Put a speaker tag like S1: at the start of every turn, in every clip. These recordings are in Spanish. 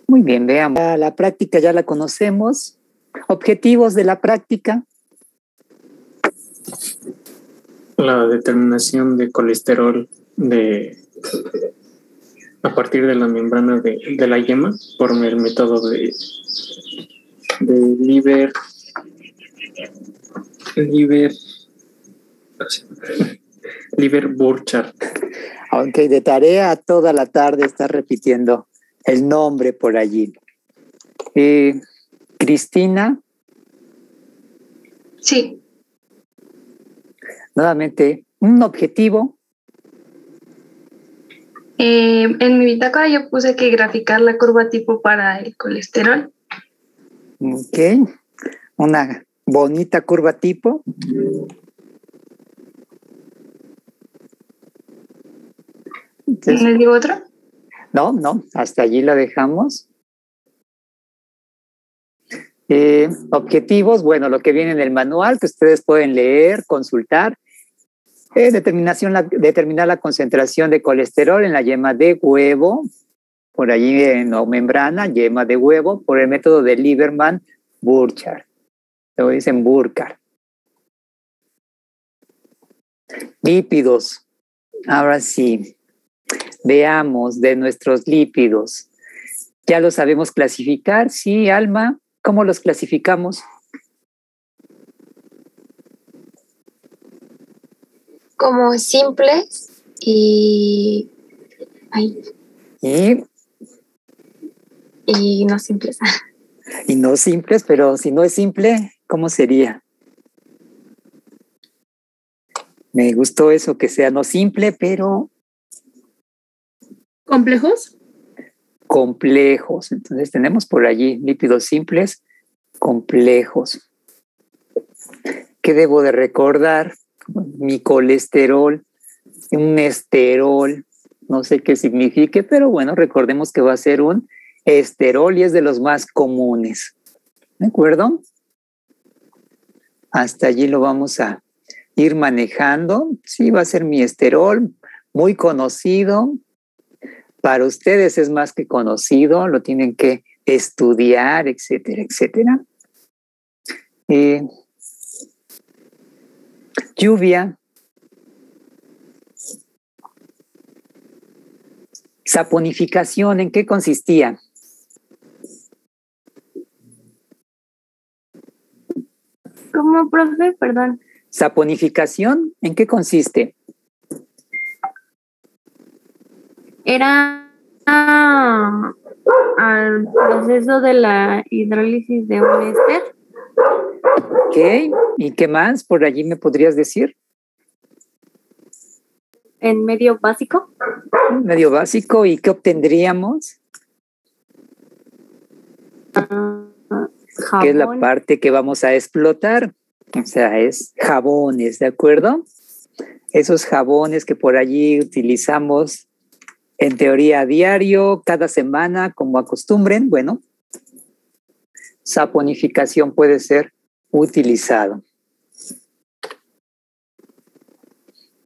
S1: Muy bien, veamos. La práctica ya la conocemos. Objetivos de la práctica.
S2: La determinación de colesterol a partir de la membrana de la yema por el método de Liber-Burchard.
S1: Aunque de tarea toda la tarde está repitiendo el nombre por allí. Cristina.
S3: Sí.
S1: Nuevamente, un objetivo.
S3: En mi bitácora yo puse que graficar la curva tipo para el colesterol.
S1: Ok. Una bonita curva tipo. Entonces,
S3: ¿Les digo otro?
S1: No, hasta allí la dejamos. Objetivos, bueno, lo que viene en el manual que ustedes pueden leer, consultar. Determinar la concentración de colesterol en la yema de huevo, por allí en la membrana, yema de huevo, por el método de Lieberman-Burchard. Lo dicen Burchard. Lípidos. Ahora sí, veamos de nuestros lípidos. ¿Ya los sabemos clasificar? Sí, Alma. ¿Cómo los clasificamos?
S4: Como simples y no simples.
S1: Y no simples, pero si no es simple, ¿cómo sería? Me gustó eso, que sea no simple, pero...
S3: ¿Complejos?
S1: Complejos. Entonces tenemos por allí lípidos simples, complejos. ¿Qué debo de recordar? Mi colesterol, un esterol, no sé qué signifique, pero bueno, recordemos que va a ser un esterol y es de los más comunes. ¿De acuerdo? Hasta allí lo vamos a ir manejando. Sí, va a ser mi esterol, muy conocido. Para ustedes es más que conocido, lo tienen que estudiar, etcétera, etcétera. Lluvia. Saponificación, ¿en qué consistía?
S3: ¿Cómo, profe? Perdón.
S1: Saponificación, ¿en qué consiste?
S3: Era al proceso de la hidrólisis de un éster.
S1: Ok, ¿y qué más por allí me podrías decir?
S3: En medio básico.
S1: Medio básico, ¿y qué obtendríamos?
S3: Jabón.
S1: ¿Qué es la parte que vamos a explotar? O sea, es jabones, ¿de acuerdo? Esos jabones que por allí utilizamos en teoría a diario, cada semana, como acostumbren, bueno, saponificación puede ser utilizado.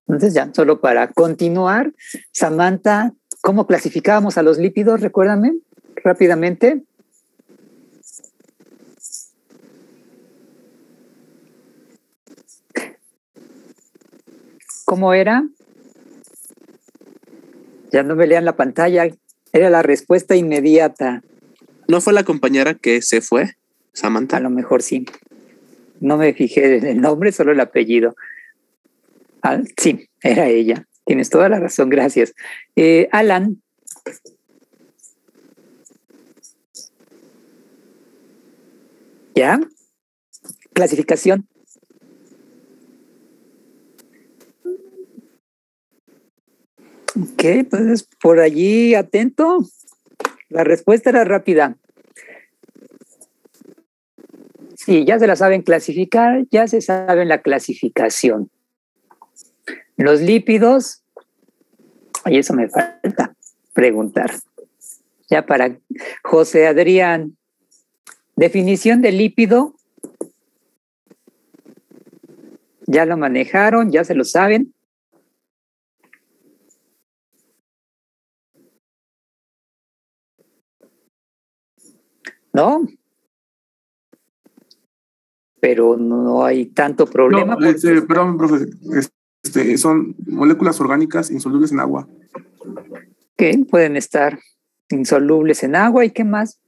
S1: Entonces ya, solo para continuar, Samantha, ¿cómo clasificábamos a los lípidos? Recuérdame rápidamente. ¿Cómo era? Ya no me lean la pantalla, era la respuesta inmediata.
S5: ¿No fue la compañera que se fue, Samantha?
S1: A lo mejor sí. No me fijé en el nombre, solo el apellido. Sí, era ella. Tienes toda la razón, gracias. Alan. ¿Ya? Clasificación. Ok, pues por allí atento. La respuesta era rápida. Sí, ya se la saben clasificar, ya se saben la clasificación. Los lípidos, y eso me falta preguntar. Ya para José Adrián, definición de lípido, ya lo manejaron, ya se lo saben. ¿no? Pero no hay tanto problema.
S6: No, perdón, profe. Son moléculas orgánicas insolubles en agua.
S1: Que pueden estar insolubles en agua. ¿Y qué más?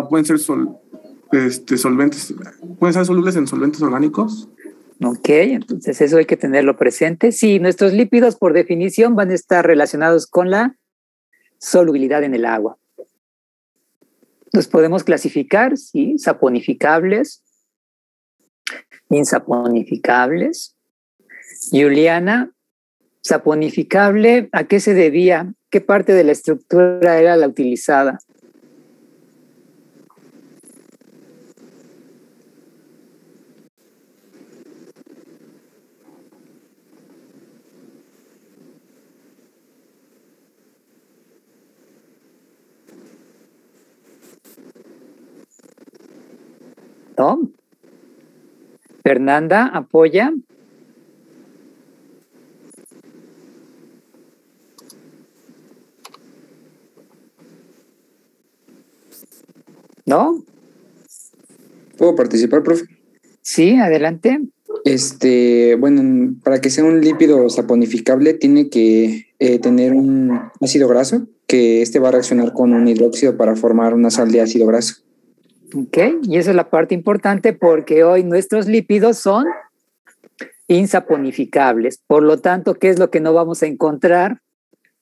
S6: Pueden ser solventes. Pueden ser solubles en solventes orgánicos.
S1: Ok, entonces eso hay que tenerlo presente. Sí, nuestros lípidos por definición van a estar relacionados con la solubilidad en el agua. Los podemos clasificar, sí, saponificables, insaponificables. Juliana, saponificable, ¿a qué se debía? ¿Qué parte de la estructura era la utilizada? ¿No? Fernanda, apoya. ¿No?
S7: ¿Puedo participar, profe?
S1: Sí, adelante.
S7: Bueno, para que sea un lípido saponificable tiene que tener un ácido graso, que va a reaccionar con un hidróxido para formar una sal de ácido graso.
S1: Ok, y esa es la parte importante porque hoy nuestros lípidos son insaponificables. Por lo tanto, ¿qué es lo que no vamos a encontrar?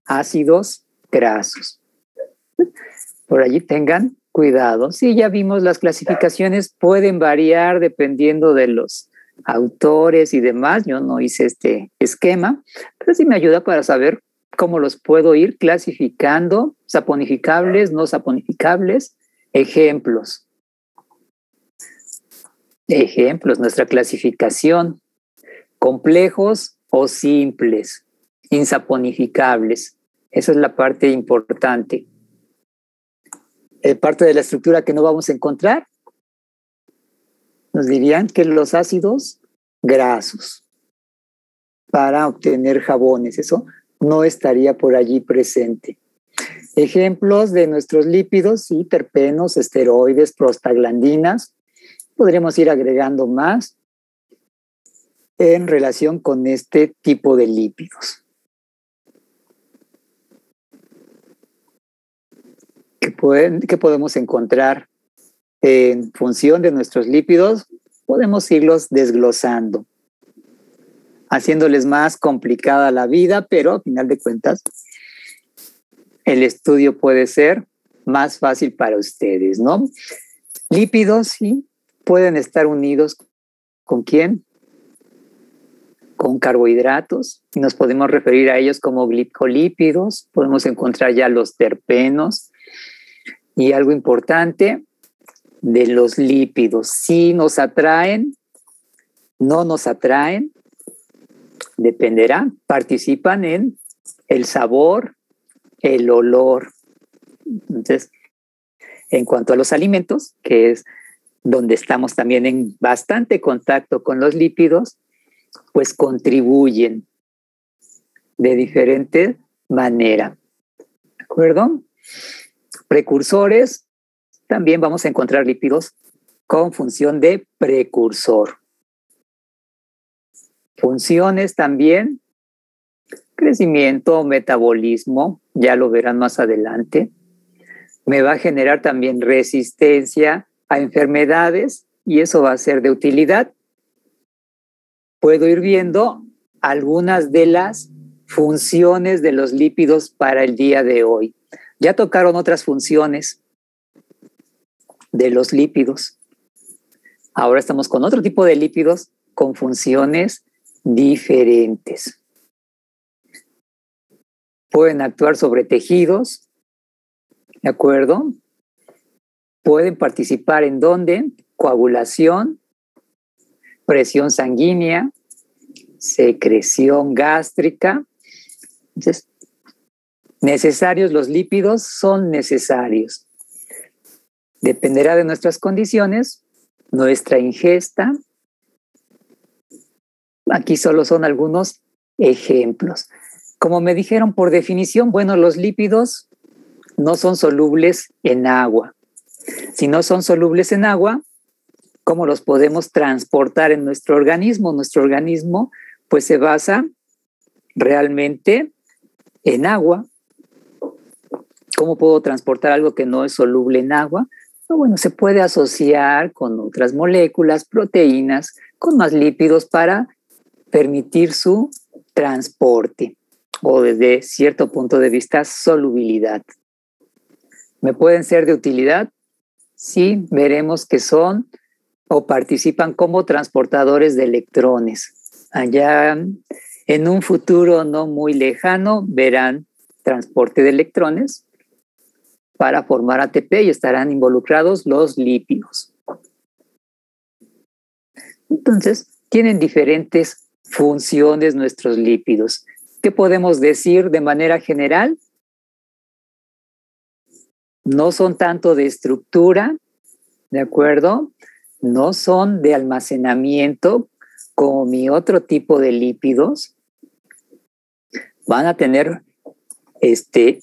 S1: Ácidos grasos. Por allí tengan cuidado. Sí, ya vimos las clasificaciones pueden variar dependiendo de los autores y demás. Yo no hice este esquema, pero sí me ayuda para saber cómo los puedo ir clasificando, saponificables, no saponificables. Ejemplos, nuestra clasificación, complejos o simples, insaponificables. Esa es la parte importante. Parte de la estructura que no vamos a encontrar, nos dirían que los ácidos grasos para obtener jabones, eso no estaría por allí presente. Ejemplos de nuestros lípidos, sí, terpenos, esteroides, prostaglandinas. Podremos ir agregando más en relación con este tipo de lípidos. ¿Qué podemos encontrar en función de nuestros lípidos? Podemos irlos desglosando, haciéndoles más complicada la vida, pero a final de cuentas, el estudio puede ser más fácil para ustedes, ¿no? Lípidos, sí, pueden estar unidos ¿con quién? Con carbohidratos, y nos podemos referir a ellos como glicolípidos. Podemos encontrar ya los terpenos. Y algo importante de los lípidos, si nos atraen, no nos atraen, dependerá, participan en el sabor, el olor. Entonces, en cuanto a los alimentos, que es donde estamos también en bastante contacto con los lípidos, pues contribuyen de diferente manera. ¿De acuerdo? Precursores, también vamos a encontrar lípidos con función de precursor. Funciones también, crecimiento, metabolismo, ya lo verán más adelante. Me va a generar también resistencia a enfermedades y eso va a ser de utilidad. Puedo ir viendo algunas de las funciones de los lípidos para el día de hoy. Ya tocaron otras funciones de los lípidos. Ahora estamos con otro tipo de lípidos con funciones diferentes. Pueden actuar sobre tejidos, ¿de acuerdo? Pueden participar en ¿dónde? Coagulación, presión sanguínea, secreción gástrica. Entonces, necesarios los lípidos son necesarios. Dependerá de nuestras condiciones, nuestra ingesta. Aquí solo son algunos ejemplos. Como me dijeron por definición, bueno, los lípidos no son solubles en agua. Si no son solubles en agua, ¿cómo los podemos transportar en nuestro organismo? Nuestro organismo pues se basa realmente en agua. ¿Cómo puedo transportar algo que no es soluble en agua? Bueno, se puede asociar con otras moléculas, proteínas, con más lípidos para permitir su transporte o desde cierto punto de vista solubilidad. ¿Me pueden ser de utilidad? Sí, veremos que son o participan como transportadores de electrones. Allá en un futuro no muy lejano verán transporte de electrones para formar ATP y estarán involucrados los lípidos. Entonces, tienen diferentes funciones nuestros lípidos. ¿Qué podemos decir de manera general? No son tanto de estructura, ¿de acuerdo? No son de almacenamiento como mi otro tipo de lípidos. Van a tener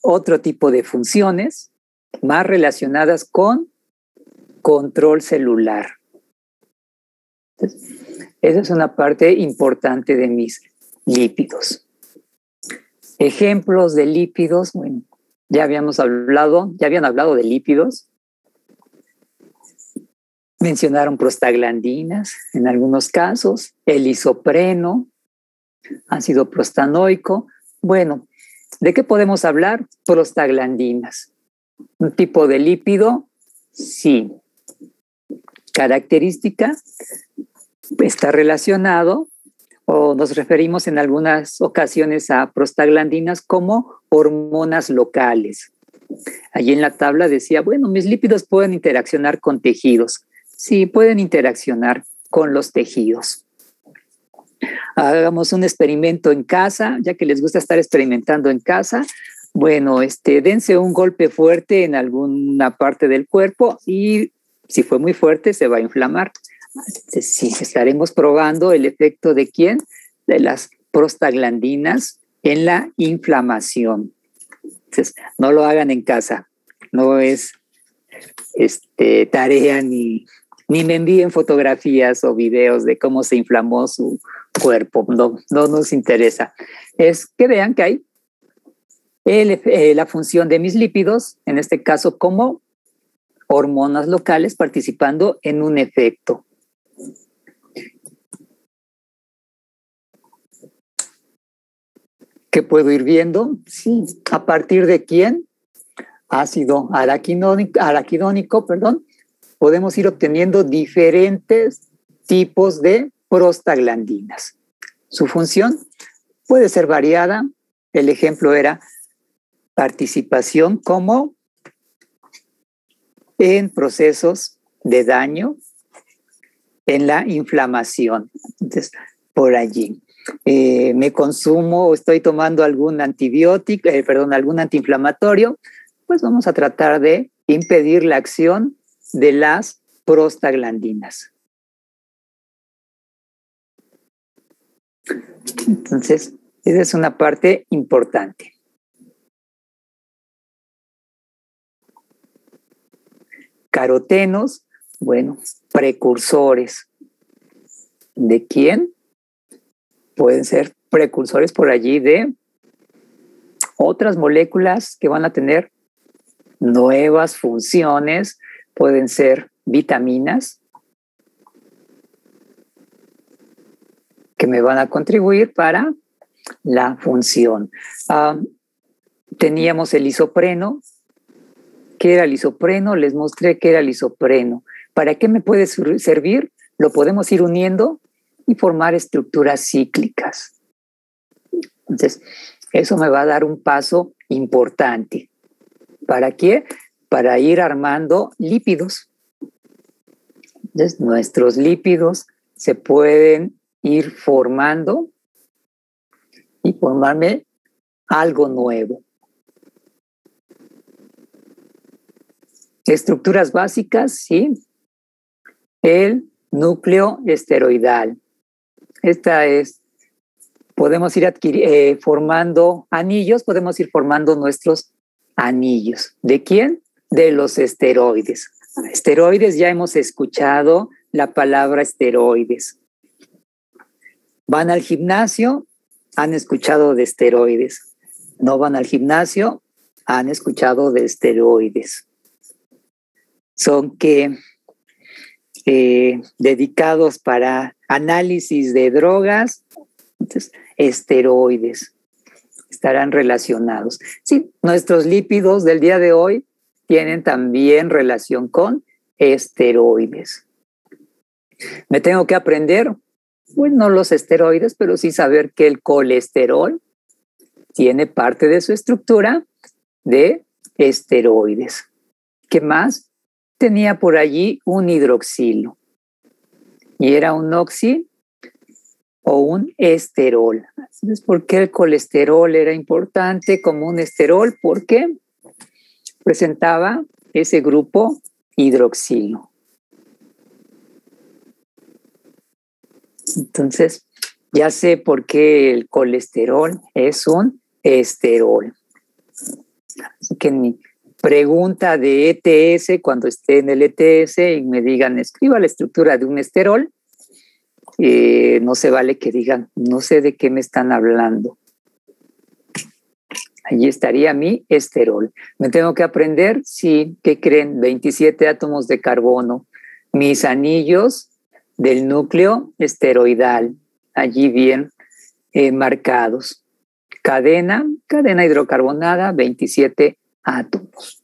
S1: otro tipo de funciones más relacionadas con control celular. Entonces, esa es una parte importante de mis lípidos. Ejemplos de lípidos, bueno, ya habían hablado de lípidos. Mencionaron prostaglandinas en algunos casos, el isopreno, ácido prostanoico. Bueno, ¿de qué podemos hablar? Prostaglandinas. ¿Un tipo de lípido? Sí. Característica, está relacionado o nos referimos en algunas ocasiones a prostaglandinas como hormonas locales. Allí en la tabla decía, bueno, mis lípidos pueden interaccionar con tejidos. Sí, pueden interaccionar con los tejidos. Hagamos un experimento en casa, ya que les gusta estar experimentando en casa. Bueno, dense un golpe fuerte en alguna parte del cuerpo y si fue muy fuerte se va a inflamar. Sí, estaremos probando el efecto de ¿quién? De las prostaglandinas en la inflamación. Entonces, no lo hagan en casa. No es tarea ni me envíen fotografías o videos de cómo se inflamó su cuerpo. No nos interesa. Es que vean que hay la función de mis lípidos, en este caso como hormonas locales participando en un efecto. ¿Qué puedo ir viendo? Sí, ¿a partir de quién? Ácido araquidónico, podemos ir obteniendo diferentes tipos de prostaglandinas. Su función puede ser variada. El ejemplo era participación como en procesos de daño, en la inflamación. Entonces, por allí. Me consumo o estoy tomando algún antibiótico, algún antiinflamatorio, pues vamos a tratar de impedir la acción de las prostaglandinas. Entonces, esa es una parte importante. Carotenos, bueno, precursores. ¿De quién? Pueden ser precursores por allí de otras moléculas que van a tener nuevas funciones. Pueden ser vitaminas que me van a contribuir para la función. Teníamos el isopreno. ¿Qué era el isopreno? Les mostré qué era el isopreno. ¿Para qué me puede servir? Lo podemos ir uniendo y formar estructuras cíclicas. Entonces, eso me va a dar un paso importante. ¿Para qué? Para ir armando lípidos. Entonces, nuestros lípidos se pueden ir formando y formarme algo nuevo. Estructuras básicas, sí. El núcleo esteroidal. Esta es, podemos ir formando anillos, podemos ir formando nuestros anillos. ¿De quién? De los esteroides. Esteroides, ya hemos escuchado la palabra esteroides. Van al gimnasio, han escuchado de esteroides. No van al gimnasio, han escuchado de esteroides. Son que dedicados para análisis de drogas, entonces, esteroides estarán relacionados. Sí, nuestros lípidos del día de hoy tienen también relación con esteroides. Me tengo que aprender, bueno, no los esteroides, pero sí saber que el colesterol tiene parte de su estructura de esteroides. ¿Qué más? Tenía por allí un hidroxilo. Y era un oxi o un esterol. Entonces, ¿por qué el colesterol era importante como un esterol? Porque presentaba ese grupo hidroxilo. Entonces, ya sé por qué el colesterol es un esterol. Así que mi pregunta de ETS, cuando esté en el ETS y me digan, escriba la estructura de un esterol, no se vale que digan, no sé de qué me están hablando. Allí estaría mi esterol. ¿Me tengo que aprender? Sí. ¿Qué creen? 27 átomos de carbono. Mis anillos del núcleo esteroidal, allí bien marcados. Cadena hidrocarbonada, 27 átomos.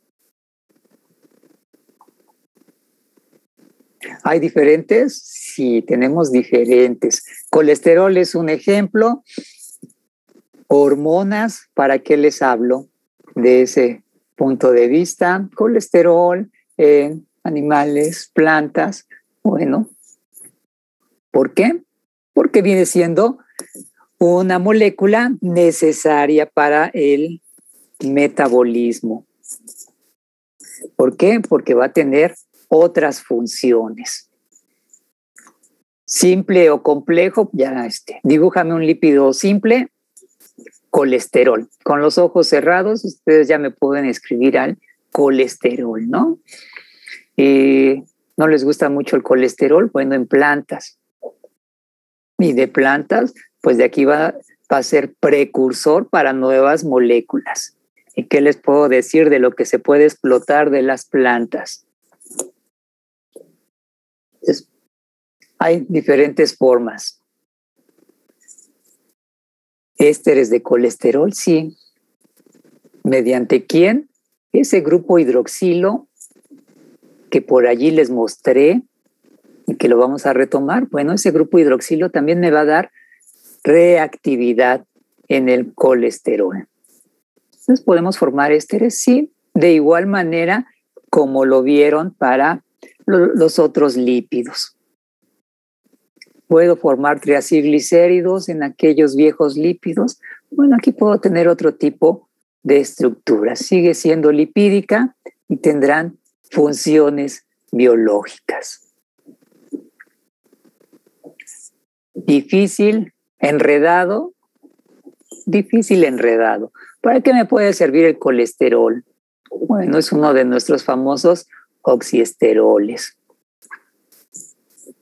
S1: ¿Hay diferentes? Sí, tenemos diferentes. Colesterol es un ejemplo. Hormonas, ¿para qué les hablo? De ese punto de vista, colesterol en animales, plantas. Bueno, ¿por qué? Porque viene siendo una molécula necesaria para el metabolismo. ¿Por qué? Porque va a tener otras funciones. Simple o complejo, ya dibújame un lípido simple, colesterol. Con los ojos cerrados, ustedes ya me pueden escribir al colesterol, ¿no? ¿No les gusta mucho el colesterol? Bueno, en plantas. Y de plantas, pues de aquí va a ser precursor para nuevas moléculas. ¿Y qué les puedo decir de lo que se puede explotar de las plantas? Hay diferentes formas. Ésteres de colesterol, sí. ¿Mediante quién? Ese grupo hidroxilo que por allí les mostré y que lo vamos a retomar. Bueno, ese grupo hidroxilo también me va a dar reactividad en el colesterol. Entonces, ¿podemos formar ésteres? Sí, de igual manera como lo vieron para los otros lípidos. ¿Puedo formar triacilglicéridos en aquellos viejos lípidos? Bueno, aquí puedo tener otro tipo de estructura. Sigue siendo lipídica y tendrán funciones biológicas. Difícil, enredado. ¿Para qué me puede servir el colesterol? Bueno, es uno de nuestros famosos oxiesteroles.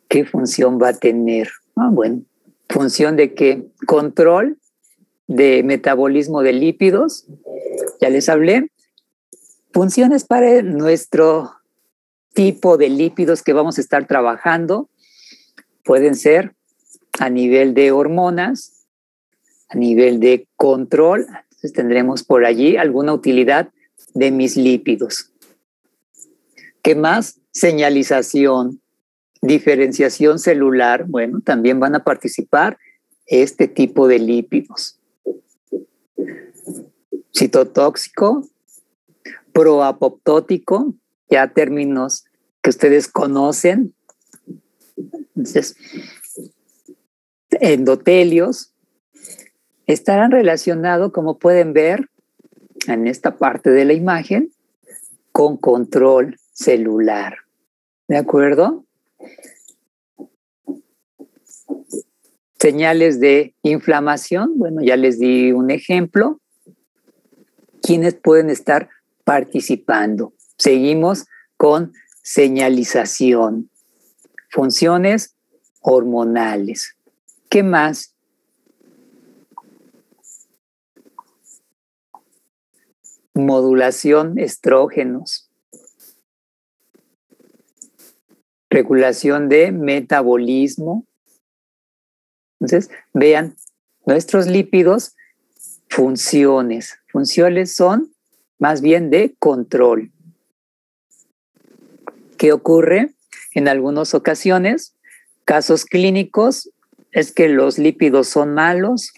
S1: ¿Qué función va a tener? Bueno, función de qué? Control de metabolismo de lípidos. Ya les hablé. Funciones para nuestro tipo de lípidos que vamos a estar trabajando. Pueden ser a nivel de hormonas, a nivel de control. Entonces tendremos por allí alguna utilidad de mis lípidos. ¿Qué más? Señalización. Diferenciación celular, bueno, también van a participar este tipo de lípidos. Citotóxico, proapoptótico, ya términos que ustedes conocen. Entonces, endotelios estarán relacionados, como pueden ver en esta parte de la imagen, con control celular. ¿De acuerdo? Señales de inflamación, bueno, ya les di un ejemplo. ¿Quiénes pueden estar participando. Seguimos con señalización, funciones hormonales. ¿Qué más? Modulación estrógenos, regulación de metabolismo. Entonces, vean, nuestros lípidos, funciones. Funciones son más bien de control. ¿Qué ocurre? En algunas ocasiones, casos clínicos, es que los lípidos son malos,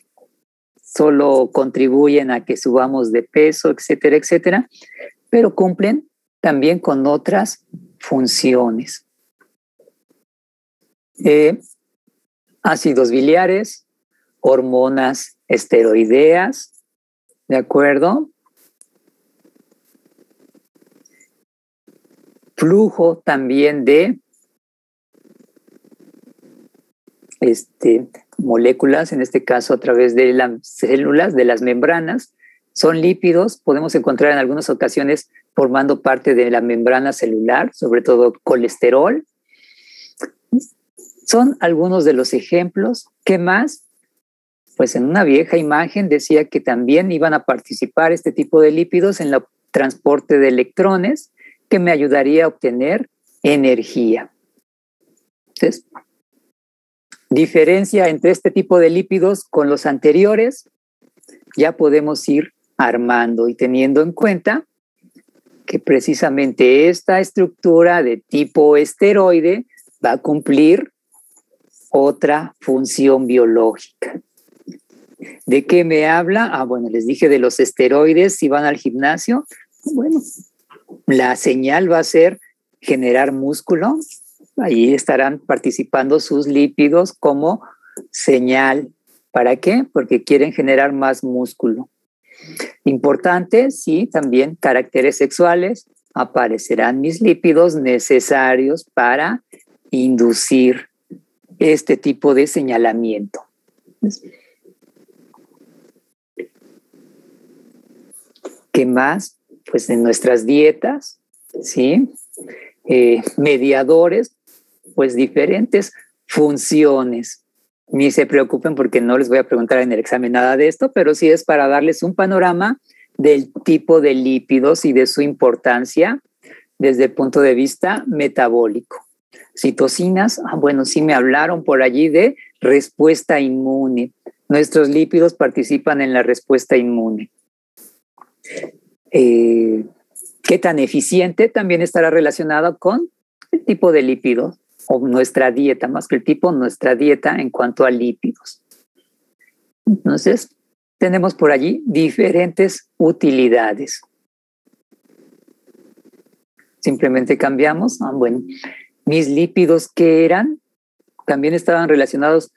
S1: solo contribuyen a que subamos de peso, etcétera, etcétera, pero cumplen también con otras funciones. Ácidos biliares, hormonas esteroideas, ¿de acuerdo? Flujo también de moléculas, en este caso a través de las células, de las membranas. Son lípidos, podemos encontrar en algunas ocasiones formando parte de la membrana celular, sobre todo colesterol. Son algunos de los ejemplos. ¿Qué más? Pues en una vieja imagen decía que también iban a participar este tipo de lípidos en el transporte de electrones, que me ayudaría a obtener energía. Entonces, diferencia entre este tipo de lípidos con los anteriores, ya podemos ir armando y teniendo en cuenta que precisamente esta estructura de tipo esteroide va a cumplir otra función biológica. ¿De qué me habla? Bueno, les dije de los esteroides. Si van al gimnasio, bueno, la señal va a ser generar músculo. Ahí estarán participando sus lípidos como señal. ¿Para qué? Porque quieren generar más músculo. Importante, sí, también caracteres sexuales. Aparecerán mis lípidos necesarios para inducir este tipo de señalamiento. ¿Qué más? Pues en nuestras dietas, ¿sí? Mediadores, pues diferentes funciones. Ni se preocupen porque no les voy a preguntar en el examen nada de esto, pero sí es para darles un panorama del tipo de lípidos y de su importancia desde el punto de vista metabólico. Citocinas, bueno, sí me hablaron por allí de respuesta inmune. Nuestros lípidos participan en la respuesta inmune. ¿Qué tan eficiente? También estará relacionado con el tipo de lípidos o nuestra dieta, más que el tipo, nuestra dieta en cuanto a lípidos. Entonces, tenemos por allí diferentes utilidades. Simplemente cambiamos. Bueno, mis lípidos, ¿qué eran? También estaban relacionados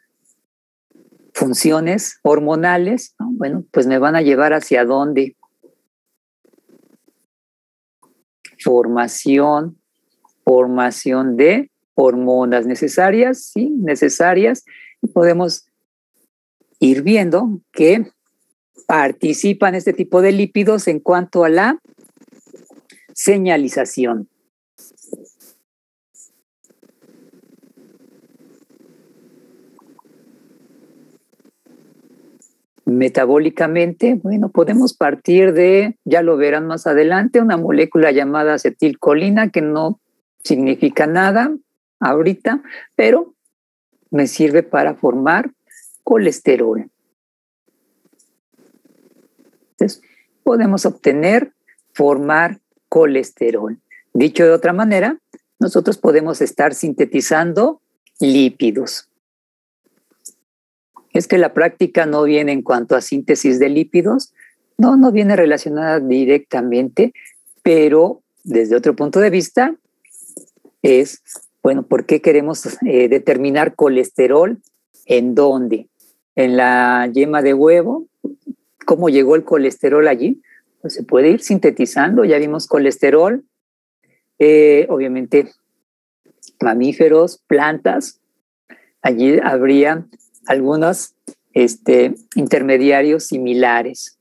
S1: funciones hormonales. Bueno, pues me van a llevar hacia dónde. Formación de hormonas necesarias, sí, necesarias. Y podemos ir viendo que participan este tipo de lípidos en cuanto a la señalización. Metabólicamente, bueno, podemos partir de, ya lo verán más adelante, una molécula llamada acetilcolina que no significa nada ahorita, pero me sirve para formar colesterol. Entonces, podemos formar colesterol. Dicho de otra manera, nosotros podemos estar sintetizando lípidos. Es que la práctica no viene en cuanto a síntesis de lípidos, no viene relacionada directamente, pero desde otro punto de vista es, bueno, ¿por qué queremos determinar colesterol? ¿En dónde? ¿En la yema de huevo? ¿Cómo llegó el colesterol allí? Pues se puede ir sintetizando, ya vimos colesterol, obviamente mamíferos, plantas, allí habría algunos intermediarios similares.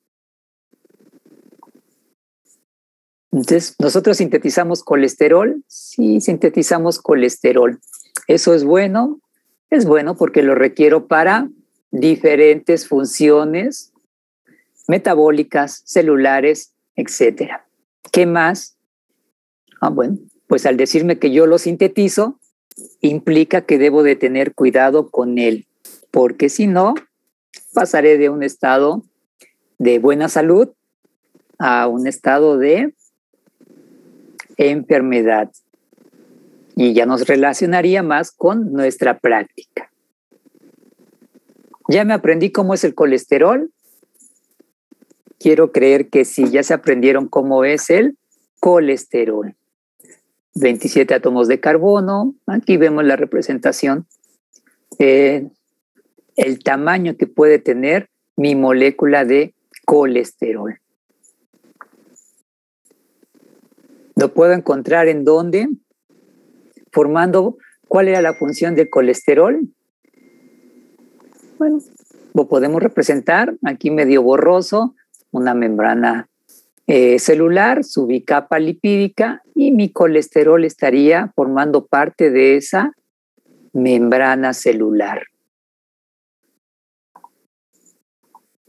S1: Entonces, ¿nosotros sintetizamos colesterol? Sí, sintetizamos colesterol. ¿Eso es bueno? Es bueno porque lo requiero para diferentes funciones metabólicas, celulares, etcétera. ¿Qué más? Bueno, pues al decirme que yo lo sintetizo, implica que debo de tener cuidado con él, porque si no, pasaré de un estado de buena salud a un estado de enfermedad. Y ya nos relacionaría más con nuestra práctica. ¿Ya me aprendí cómo es el colesterol? Quiero creer que sí, ya se aprendieron cómo es el colesterol. 27 átomos de carbono, aquí vemos la representación, el tamaño que puede tener mi molécula de colesterol. ¿Lo puedo encontrar en dónde? Formando, ¿cuál era la función del colesterol? Bueno, lo podemos representar aquí medio borroso, una membrana celular, su bicapa lipídica, y mi colesterol estaría formando parte de esa membrana celular.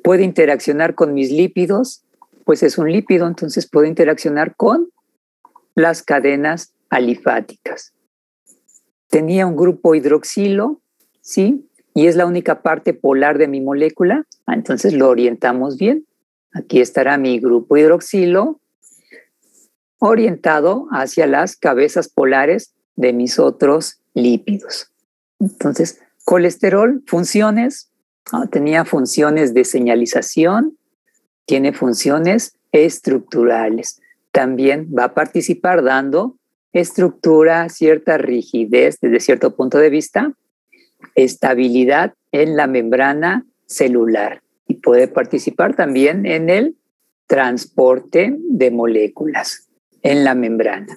S1: ¿Puede interaccionar con mis lípidos? Pues es un lípido, entonces puede interaccionar con las cadenas alifáticas. Tenía un grupo hidroxilo, ¿sí? Y es la única parte polar de mi molécula. Entonces lo orientamos bien. Aquí estará mi grupo hidroxilo orientado hacia las cabezas polares de mis otros lípidos. Entonces, colesterol, funciones. Tenía funciones de señalización, tiene funciones estructurales. También va a participar dando estructura, cierta rigidez desde cierto punto de vista, estabilidad en la membrana celular y puede participar también en el transporte de moléculas en la membrana.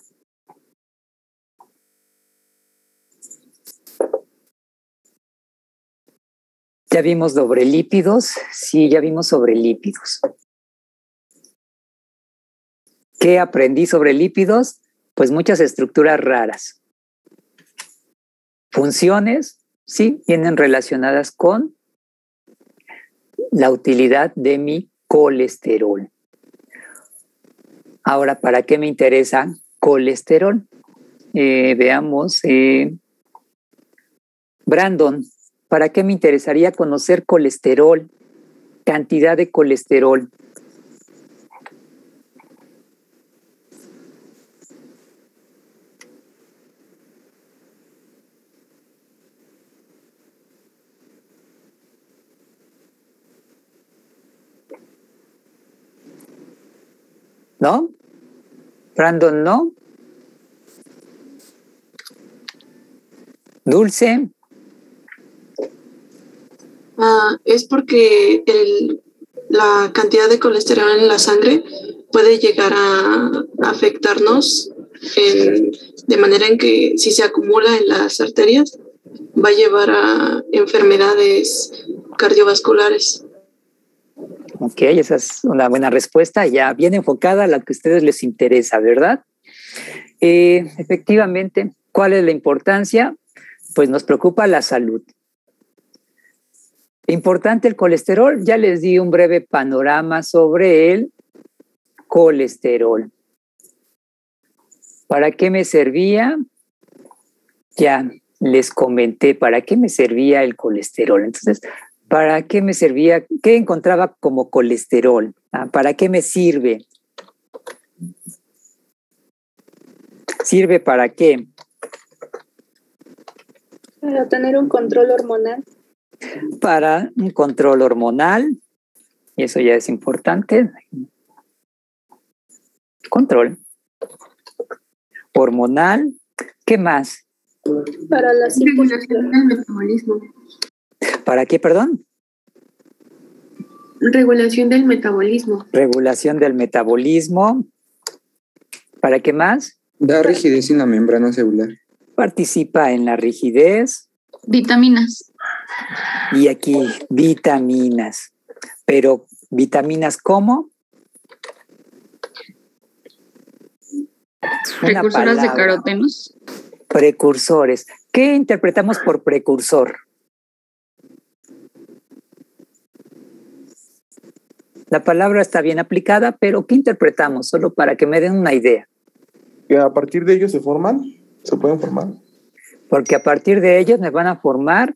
S1: ¿Ya vimos sobre lípidos? Sí, ya vimos sobre lípidos. ¿Qué aprendí sobre lípidos? Pues muchas estructuras raras. Funciones, sí, vienen relacionadas con la utilidad de mi colesterol. Ahora, ¿para qué me interesa colesterol? Veamos, Brandon, ¿para qué me interesaría conocer colesterol? Cantidad de colesterol. ¿No? Brandon, ¿no? Dulce.
S8: Es porque la cantidad de colesterol en la sangre puede llegar a afectarnos de manera en que si se acumula en las arterias va a llevar a enfermedades cardiovasculares.
S1: Ok, esa es una buena respuesta, ya bien enfocada a la que a ustedes les interesa, ¿verdad? Efectivamente, ¿cuál es la importancia? Pues nos preocupa la salud. Importante el colesterol, ya les di un breve panorama sobre el colesterol. ¿Para qué me servía? Ya les comenté para qué me servía el colesterol. Entonces, ¿para qué me servía? ¿Qué encontraba como colesterol? ¿Para qué me sirve? ¿Sirve para qué?
S9: Para tener un control hormonal.
S1: Para un control hormonal, y eso ya es importante. Control hormonal. ¿Qué más?
S9: Para la
S3: regulación del metabolismo.
S1: ¿Para qué, perdón?
S3: Regulación del metabolismo.
S1: Regulación del metabolismo. ¿Para qué más?
S7: Da rigidez en la membrana celular.
S1: Participa en la rigidez.
S10: Vitaminas.
S1: Y aquí, vitaminas. Pero, ¿vitaminas cómo? Una
S10: Precursoras de
S1: palabra.
S10: carotenos.
S1: Precursores. ¿Qué interpretamos por precursor? La palabra está bien aplicada, pero ¿qué interpretamos? Solo para que me den una idea.
S6: Que a partir de ellos se pueden formar.
S1: Porque a partir de ellos me van a formar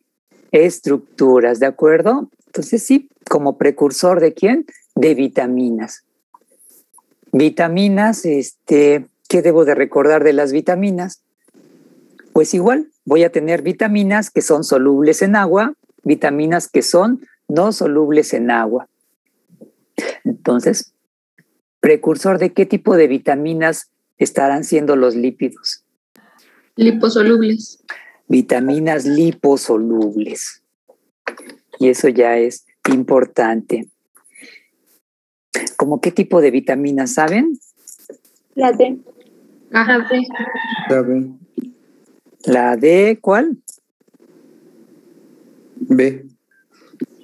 S1: estructuras, ¿de acuerdo? Entonces sí, como precursor ¿de quién? De vitaminas. Vitaminas, ¿qué debo de recordar de las vitaminas? Pues igual, voy a tener vitaminas que son solubles en agua, vitaminas que son no solubles en agua. Entonces, precursor de qué tipo de vitaminas estarán siendo los lípidos.
S10: Liposolubles.
S1: Vitaminas liposolubles. Y eso ya es importante. ¿Cómo qué tipo de vitaminas saben?
S9: La D.
S3: Ajá.
S1: La D, ¿cuál?
S7: B.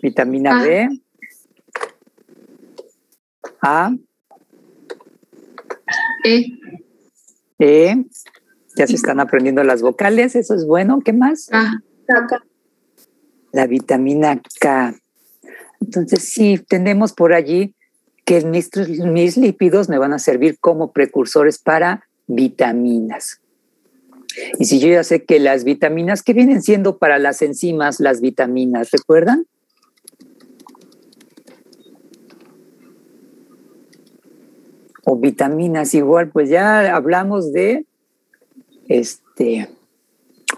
S1: Vitamina B. A. E. Ya se están aprendiendo las vocales, eso es bueno. ¿Qué más?
S9: K.
S1: La vitamina K. Entonces, sí, tenemos por allí que mis lípidos me van a servir como precursores para vitaminas. Y si yo ya sé que las vitaminas, ¿qué vienen siendo para las enzimas las vitaminas? ¿Recuerdan? O vitaminas igual, pues ya hablamos de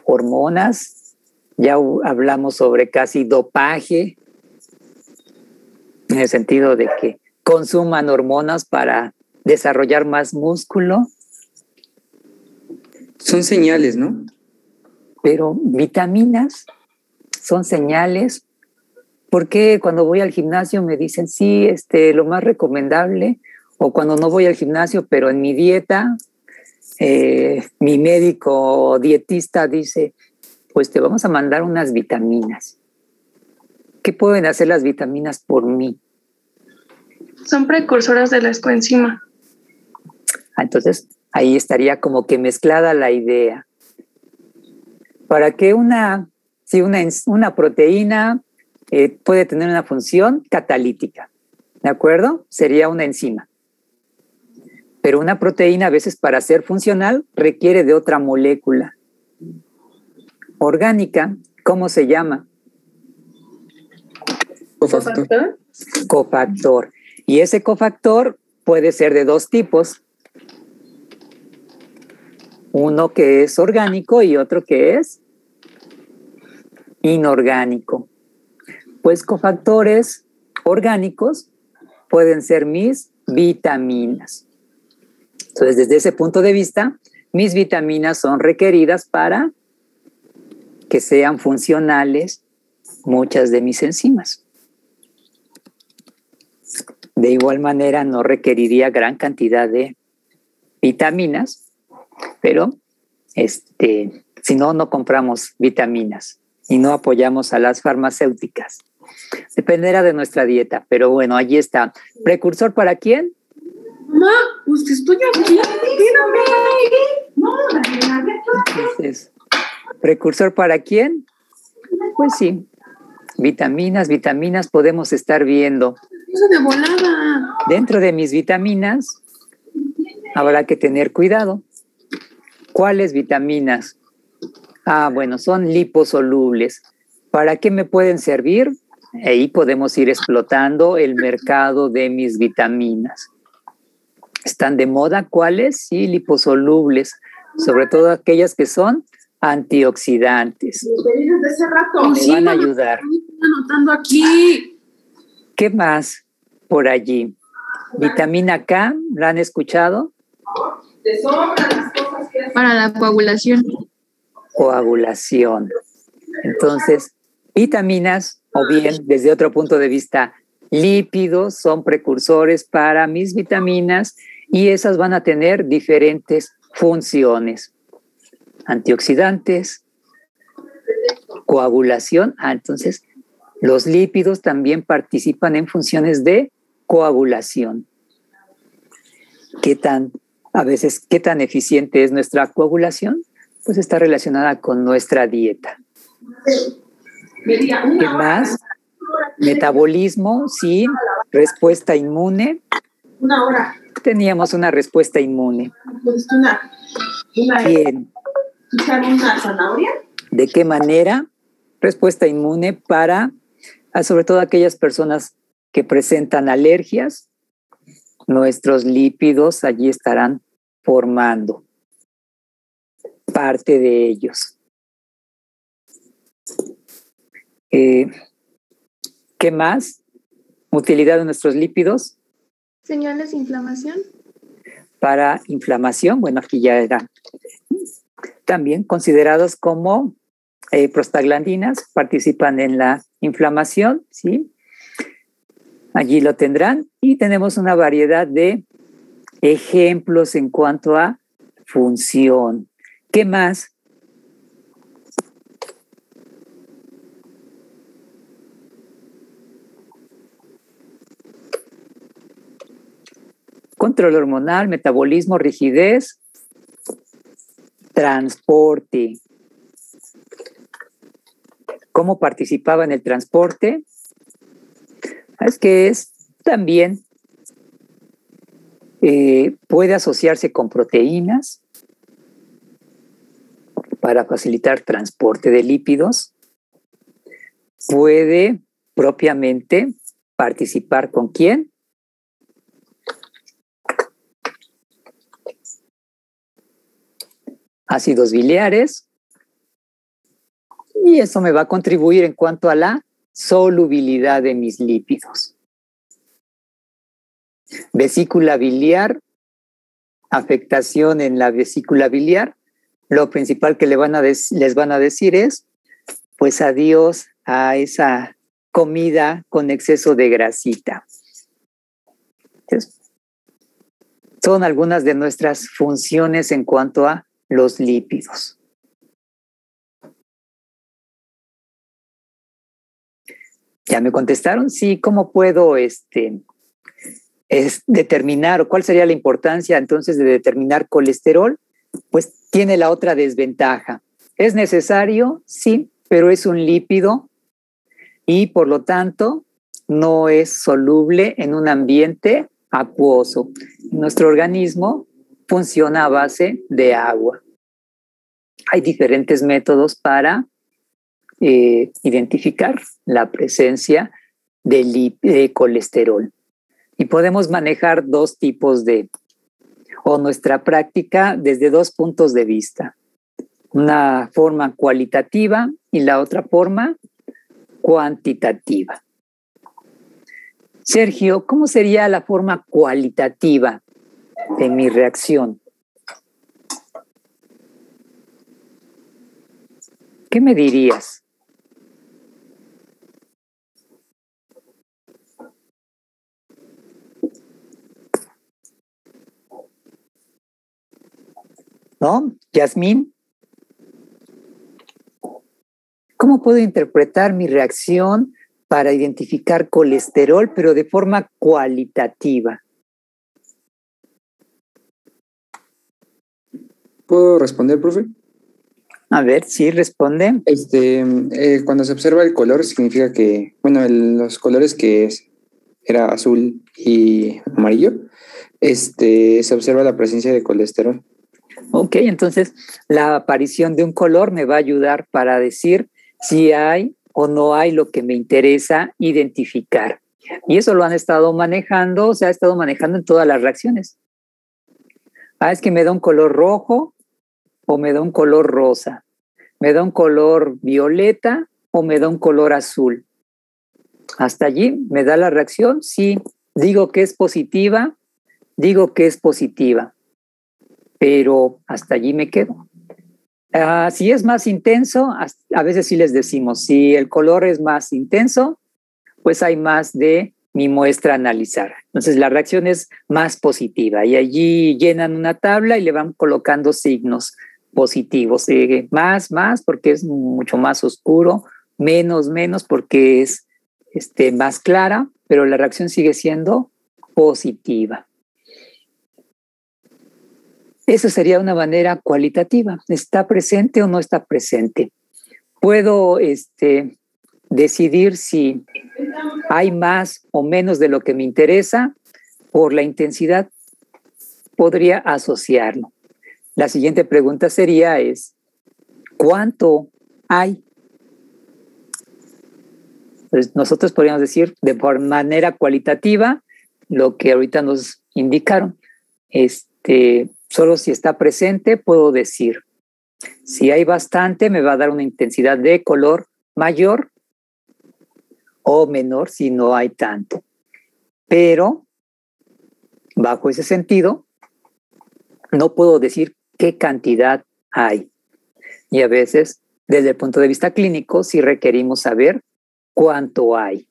S1: hormonas, ya hablamos sobre casi dopaje, en el sentido de que consuman hormonas para desarrollar más músculo.
S7: Son señales, ¿no?
S1: Pero vitaminas son señales. ¿Por qué cuando voy al gimnasio me dicen, sí, lo más recomendable? O cuando no voy al gimnasio, pero en mi dieta, mi médico dietista dice, pues te vamos a mandar unas vitaminas. ¿Qué pueden hacer las vitaminas por mí?
S3: Son precursoras de la coenzima.
S1: Entonces, ahí estaría como que mezclada la idea. Para que una proteína puede tener una función catalítica, ¿de acuerdo? Sería una enzima. Pero una proteína a veces para ser funcional requiere de otra molécula orgánica. ¿Cómo se llama?
S9: Cofactor.
S1: Cofactor. Y ese cofactor puede ser de dos tipos. Uno que es orgánico y otro que es inorgánico. Pues cofactores orgánicos pueden ser mis vitaminas. Entonces, desde ese punto de vista, mis vitaminas son requeridas para que sean funcionales muchas de mis enzimas. De igual manera, no requeriría gran cantidad de vitaminas, pero si no, no compramos vitaminas y no apoyamos a las farmacéuticas. Dependerá de nuestra dieta, pero bueno, allí está. ¿Precursor para quién?
S8: Mamá, pues que estoy aquí.
S1: Entonces, ¿precursor para quién? Pues sí, vitaminas podemos estar viendo.
S8: Eso de volada.
S1: Dentro de mis vitaminas habrá que tener cuidado. ¿Cuáles vitaminas? Bueno, son liposolubles. ¿Para qué me pueden servir? Ahí podemos ir explotando el mercado de mis vitaminas. ¿Están de moda cuáles? Sí, liposolubles, sobre todo aquellas que son antioxidantes.
S8: Desde hace rato.
S1: Me van a ayudar.
S8: Estoy anotando aquí.
S1: ¿Qué más por allí? Vitamina K, ¿la han escuchado?
S10: Para la coagulación.
S1: Coagulación. Entonces, vitaminas, o bien desde otro punto de vista, lípidos son precursores para mis vitaminas y esas van a tener diferentes funciones. Antioxidantes, coagulación. Entonces, los lípidos también participan en funciones de coagulación. ¿Qué tan A veces, ¿qué tan eficiente es nuestra coagulación? Pues está relacionada con nuestra dieta. ¿Qué más? Metabolismo, sí. Respuesta inmune. Teníamos una respuesta inmune. Bien. ¿De qué manera? Respuesta inmune para, sobre todo aquellas personas que presentan alergias, nuestros lípidos allí estarán formando parte de ellos. ¿Qué más? Utilidad de nuestros lípidos.
S10: Señales de inflamación.
S1: Para inflamación, bueno, aquí ya eran también considerados como prostaglandinas, participan en la inflamación, ¿sí? Allí lo tendrán y tenemos una variedad de ejemplos en cuanto a función. ¿Qué más? Control hormonal, metabolismo, rigidez, transporte. ¿Cómo participaba en el transporte? Es que también puede asociarse con proteínas para facilitar transporte de lípidos. Puede propiamente participar ¿con quién? Ácidos biliares. Y eso me va a contribuir en cuanto a la solubilidad de mis lípidos. Vesícula biliar, afectación en la vesícula biliar. Lo principal que les van a decir es, pues adiós a esa comida con exceso de grasita. Entonces, son algunas de nuestras funciones en cuanto a los lípidos. ¿Ya me contestaron? Sí, ¿cómo puedo determinar o cuál sería la importancia entonces de determinar colesterol? Pues tiene la otra desventaja. ¿Es necesario? Sí, pero es un lípido y por lo tanto no es soluble en un ambiente acuoso. Nuestro organismo funciona a base de agua. Hay diferentes métodos para identificar la presencia de colesterol. Y podemos manejar dos tipos o nuestra práctica desde dos puntos de vista. Una forma cualitativa y la otra forma cuantitativa. Sergio, ¿cómo sería la forma cualitativa de mi reacción? ¿Qué me dirías? ¿No? Yasmín, ¿cómo puedo interpretar mi reacción para identificar colesterol, pero de forma cualitativa?
S7: ¿Puedo responder, profe?
S1: A ver, sí, responde.
S7: Cuando se observa el color, significa que, los colores que era azul y amarillo, se observa la presencia de colesterol.
S1: Ok, entonces la aparición de un color me va a ayudar para decir si hay o no hay lo que me interesa identificar. Y eso lo han estado manejando, se ha estado manejando en todas las reacciones. Es que me da un color rojo o me da un color rosa. Me da un color violeta o me da un color azul. Hasta allí me da la reacción. Sí, digo que es positiva, pero hasta allí me quedo. Si es más intenso, a veces sí les decimos, si el color es más intenso, pues hay más de mi muestra a analizar. Entonces la reacción es más positiva y allí llenan una tabla y le van colocando signos positivos. Más porque es mucho más oscuro, menos porque es más clara, pero la reacción sigue siendo positiva. Eso sería una manera cualitativa. ¿Está presente o no está presente? Puedo decidir si hay más o menos de lo que me interesa por la intensidad. Podría asociarlo. La siguiente pregunta sería ¿cuánto hay? Entonces, nosotros podríamos decir de por manera cualitativa lo que ahorita nos indicaron. Solo si está presente puedo decir. Si hay bastante, me va a dar una intensidad de color mayor o menor si no hay tanto. Pero, bajo ese sentido, no puedo decir qué cantidad hay. Y a veces, desde el punto de vista clínico, sí requerimos saber cuánto hay.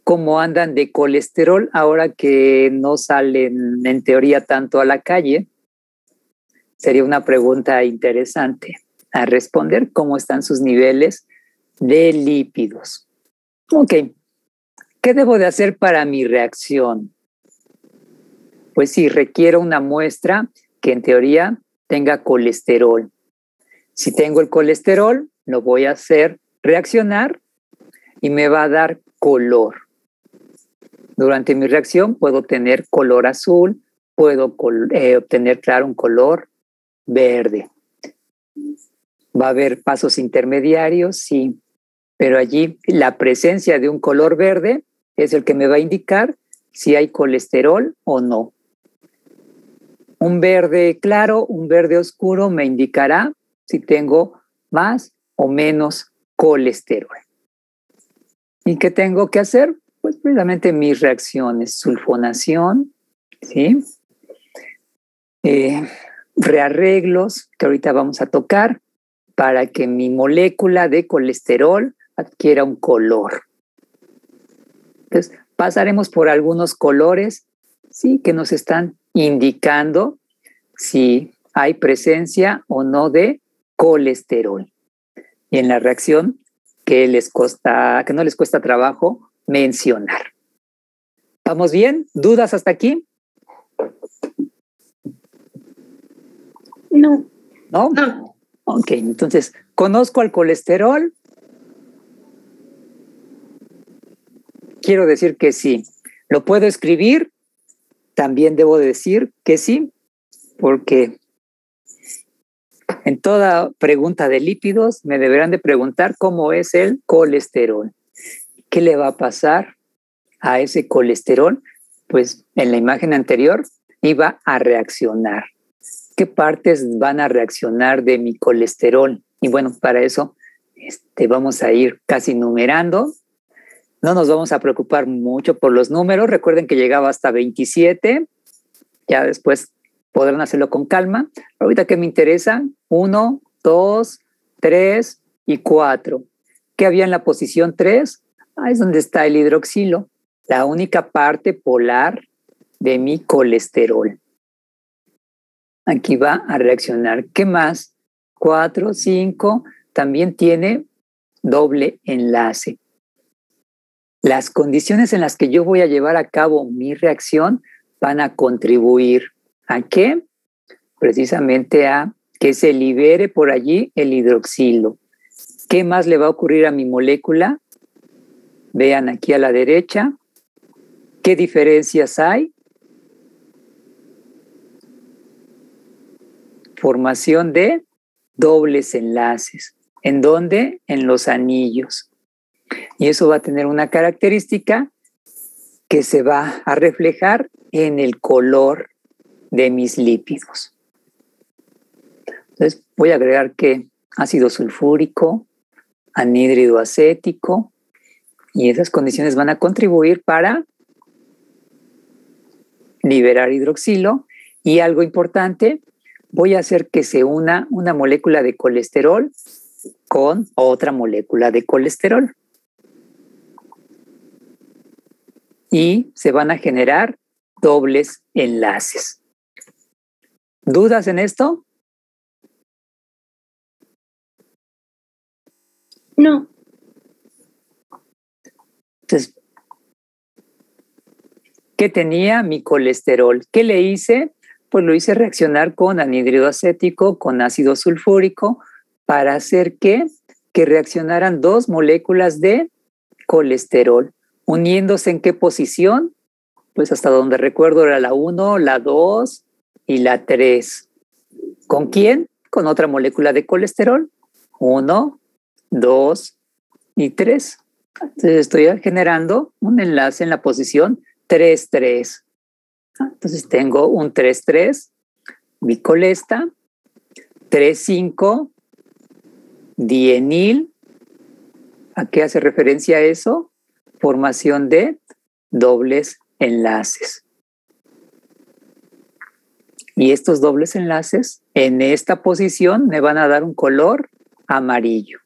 S1: ¿Cómo andan de colesterol ahora que no salen en teoría tanto a la calle? Sería una pregunta interesante a responder. ¿Cómo están sus niveles de lípidos? Ok. ¿Qué debo de hacer para mi reacción? Pues sí, requiero una muestra que en teoría tenga colesterol. Si tengo el colesterol, lo voy a hacer reaccionar y me va a dar color. Durante mi reacción puedo tener color azul, puedo obtener, claro, un color verde. ¿Va a haber pasos intermediarios? Sí, pero allí la presencia de un color verde es el que me va a indicar si hay colesterol o no. Un verde claro, un verde oscuro me indicará si tengo más o menos colesterol. ¿Y qué tengo que hacer? Pues precisamente mis reacciones, sulfonación, ¿sí? Rearreglos que ahorita vamos a tocar para que mi molécula de colesterol adquiera un color. Entonces, pasaremos por algunos colores, ¿sí? Que nos están indicando si hay presencia o no de colesterol. Y en la reacción que no les cuesta trabajo mencionar. ¿Vamos bien? ¿Dudas hasta aquí?
S9: No.
S1: ¿No?
S3: No.
S1: Ok, entonces, ¿conozco al colesterol? Quiero decir que sí. ¿Lo puedo escribir? También debo decir que sí, porque en toda pregunta de lípidos me deberán de preguntar cómo es el colesterol. ¿Qué le va a pasar a ese colesterol? Pues en la imagen anterior iba a reaccionar. ¿Qué partes van a reaccionar de mi colesterol? Y bueno, para eso vamos a ir casi numerando. No nos vamos a preocupar mucho por los números. Recuerden que llegaba hasta 27. Ya después podrán hacerlo con calma. Ahorita que me interesa, 1, 2, 3 y 4. ¿Qué había en la posición 3? Ahí es donde está el hidroxilo, la única parte polar de mi colesterol. Aquí va a reaccionar. ¿Qué más? 4, 5, también tiene doble enlace. Las condiciones en las que yo voy a llevar a cabo mi reacción van a contribuir ¿a qué? Precisamente a que se libere por allí el hidroxilo. ¿Qué más le va a ocurrir a mi molécula? Vean aquí a la derecha. ¿Qué diferencias hay? Formación de dobles enlaces. ¿En dónde? En los anillos. Y eso va a tener una característica que se va a reflejar en el color de mis lípidos. Entonces voy a agregar que ácido sulfúrico, anhídrido acético, y esas condiciones van a contribuir para liberar hidroxilo. Y algo importante, voy a hacer que se una una molécula de colesterol con otra molécula de colesterol. Y se van a generar dobles enlaces. ¿Dudas en esto?
S9: No.
S1: Entonces, ¿qué tenía mi colesterol? ¿Qué le hice? pues lo hice reaccionar con anhídrido acético, con ácido sulfúrico, para hacer que reaccionaran dos moléculas de colesterol, uniéndose en qué posición, pues hasta donde recuerdo era la 1, la 2 y la 3. ¿Con quién? Con otra molécula de colesterol, 1, 2 y 3. Entonces estoy generando un enlace en la posición 3,3. Entonces tengo un 3,3, bicolesta, 3,5, dienil. ¿A qué hace referencia eso? Formación de dobles enlaces. Y estos dobles enlaces en esta posición me van a dar un color amarillo.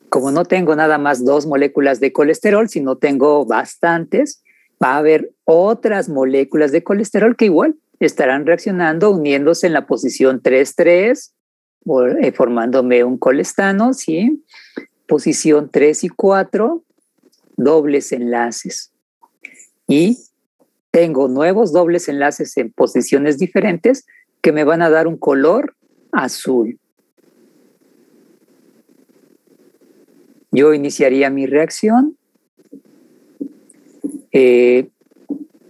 S1: Como no tengo nada más 2 moléculas de colesterol, sino tengo bastantes, va a haber otras moléculas de colesterol que igual estarán reaccionando, uniéndose en la posición 3,3, formándome un colestano, ¿sí? Posición 3 y 4, dobles enlaces. Y tengo nuevos dobles enlaces en posiciones diferentes que me van a dar un color azul. Yo iniciaría mi reacción.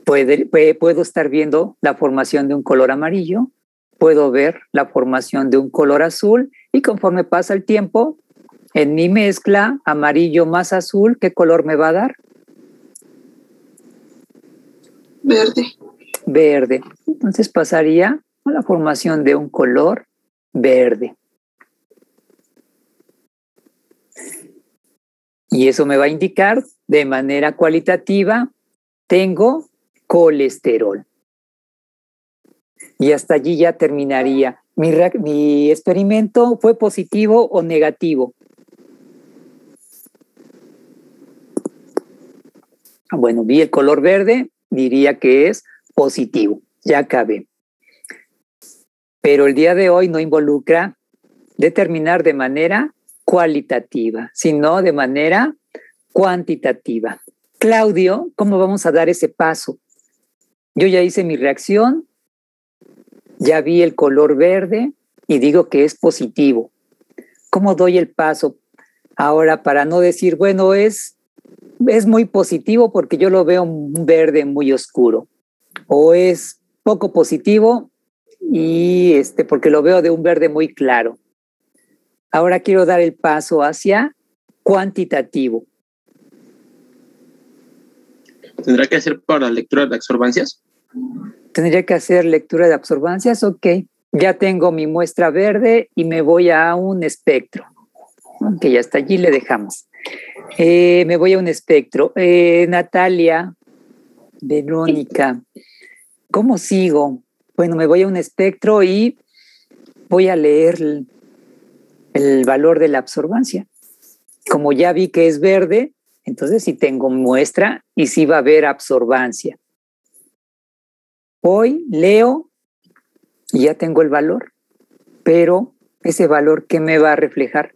S1: Puedo estar viendo la formación de un color amarillo, puedo ver la formación de un color azul y conforme pasa el tiempo, en mi mezcla amarillo más azul, ¿qué color me va a dar?
S8: Verde.
S1: Verde. Entonces pasaría a la formación de un color verde. Y eso me va a indicar de manera cualitativa, tengo colesterol. Y hasta allí ya terminaría. ¿Mi experimento fue positivo o negativo? Bueno, vi el color verde, diría que es positivo. Ya acabé. Pero el día de hoy no involucra determinar de manera cualitativa, sino de manera cuantitativa. Claudio, ¿cómo vamos a dar ese paso? Yo ya hice mi reacción, ya vi el color verde y digo que es positivo. ¿Cómo doy el paso? Ahora, para no decir, bueno, es muy positivo porque yo lo veo un verde muy oscuro, o es poco positivo y porque lo veo de un verde muy claro. Ahora quiero dar el paso hacia cuantitativo.
S5: ¿Tendrá que hacer para lectura de absorbancias?
S1: ¿Tendría que hacer lectura de absorbancias? Ok. Ya tengo mi muestra verde y me voy a un espectro. Ok, hasta allí le dejamos. Me voy a un espectro. Natalia, Verónica, ¿cómo sigo? Bueno, me voy a un espectro y voy a leer el valor de la absorbancia. Como ya vi que es verde, entonces sí tengo muestra y sí va a haber absorbancia. Voy, leo y ya tengo el valor. Pero ese valor, ¿qué me va a reflejar?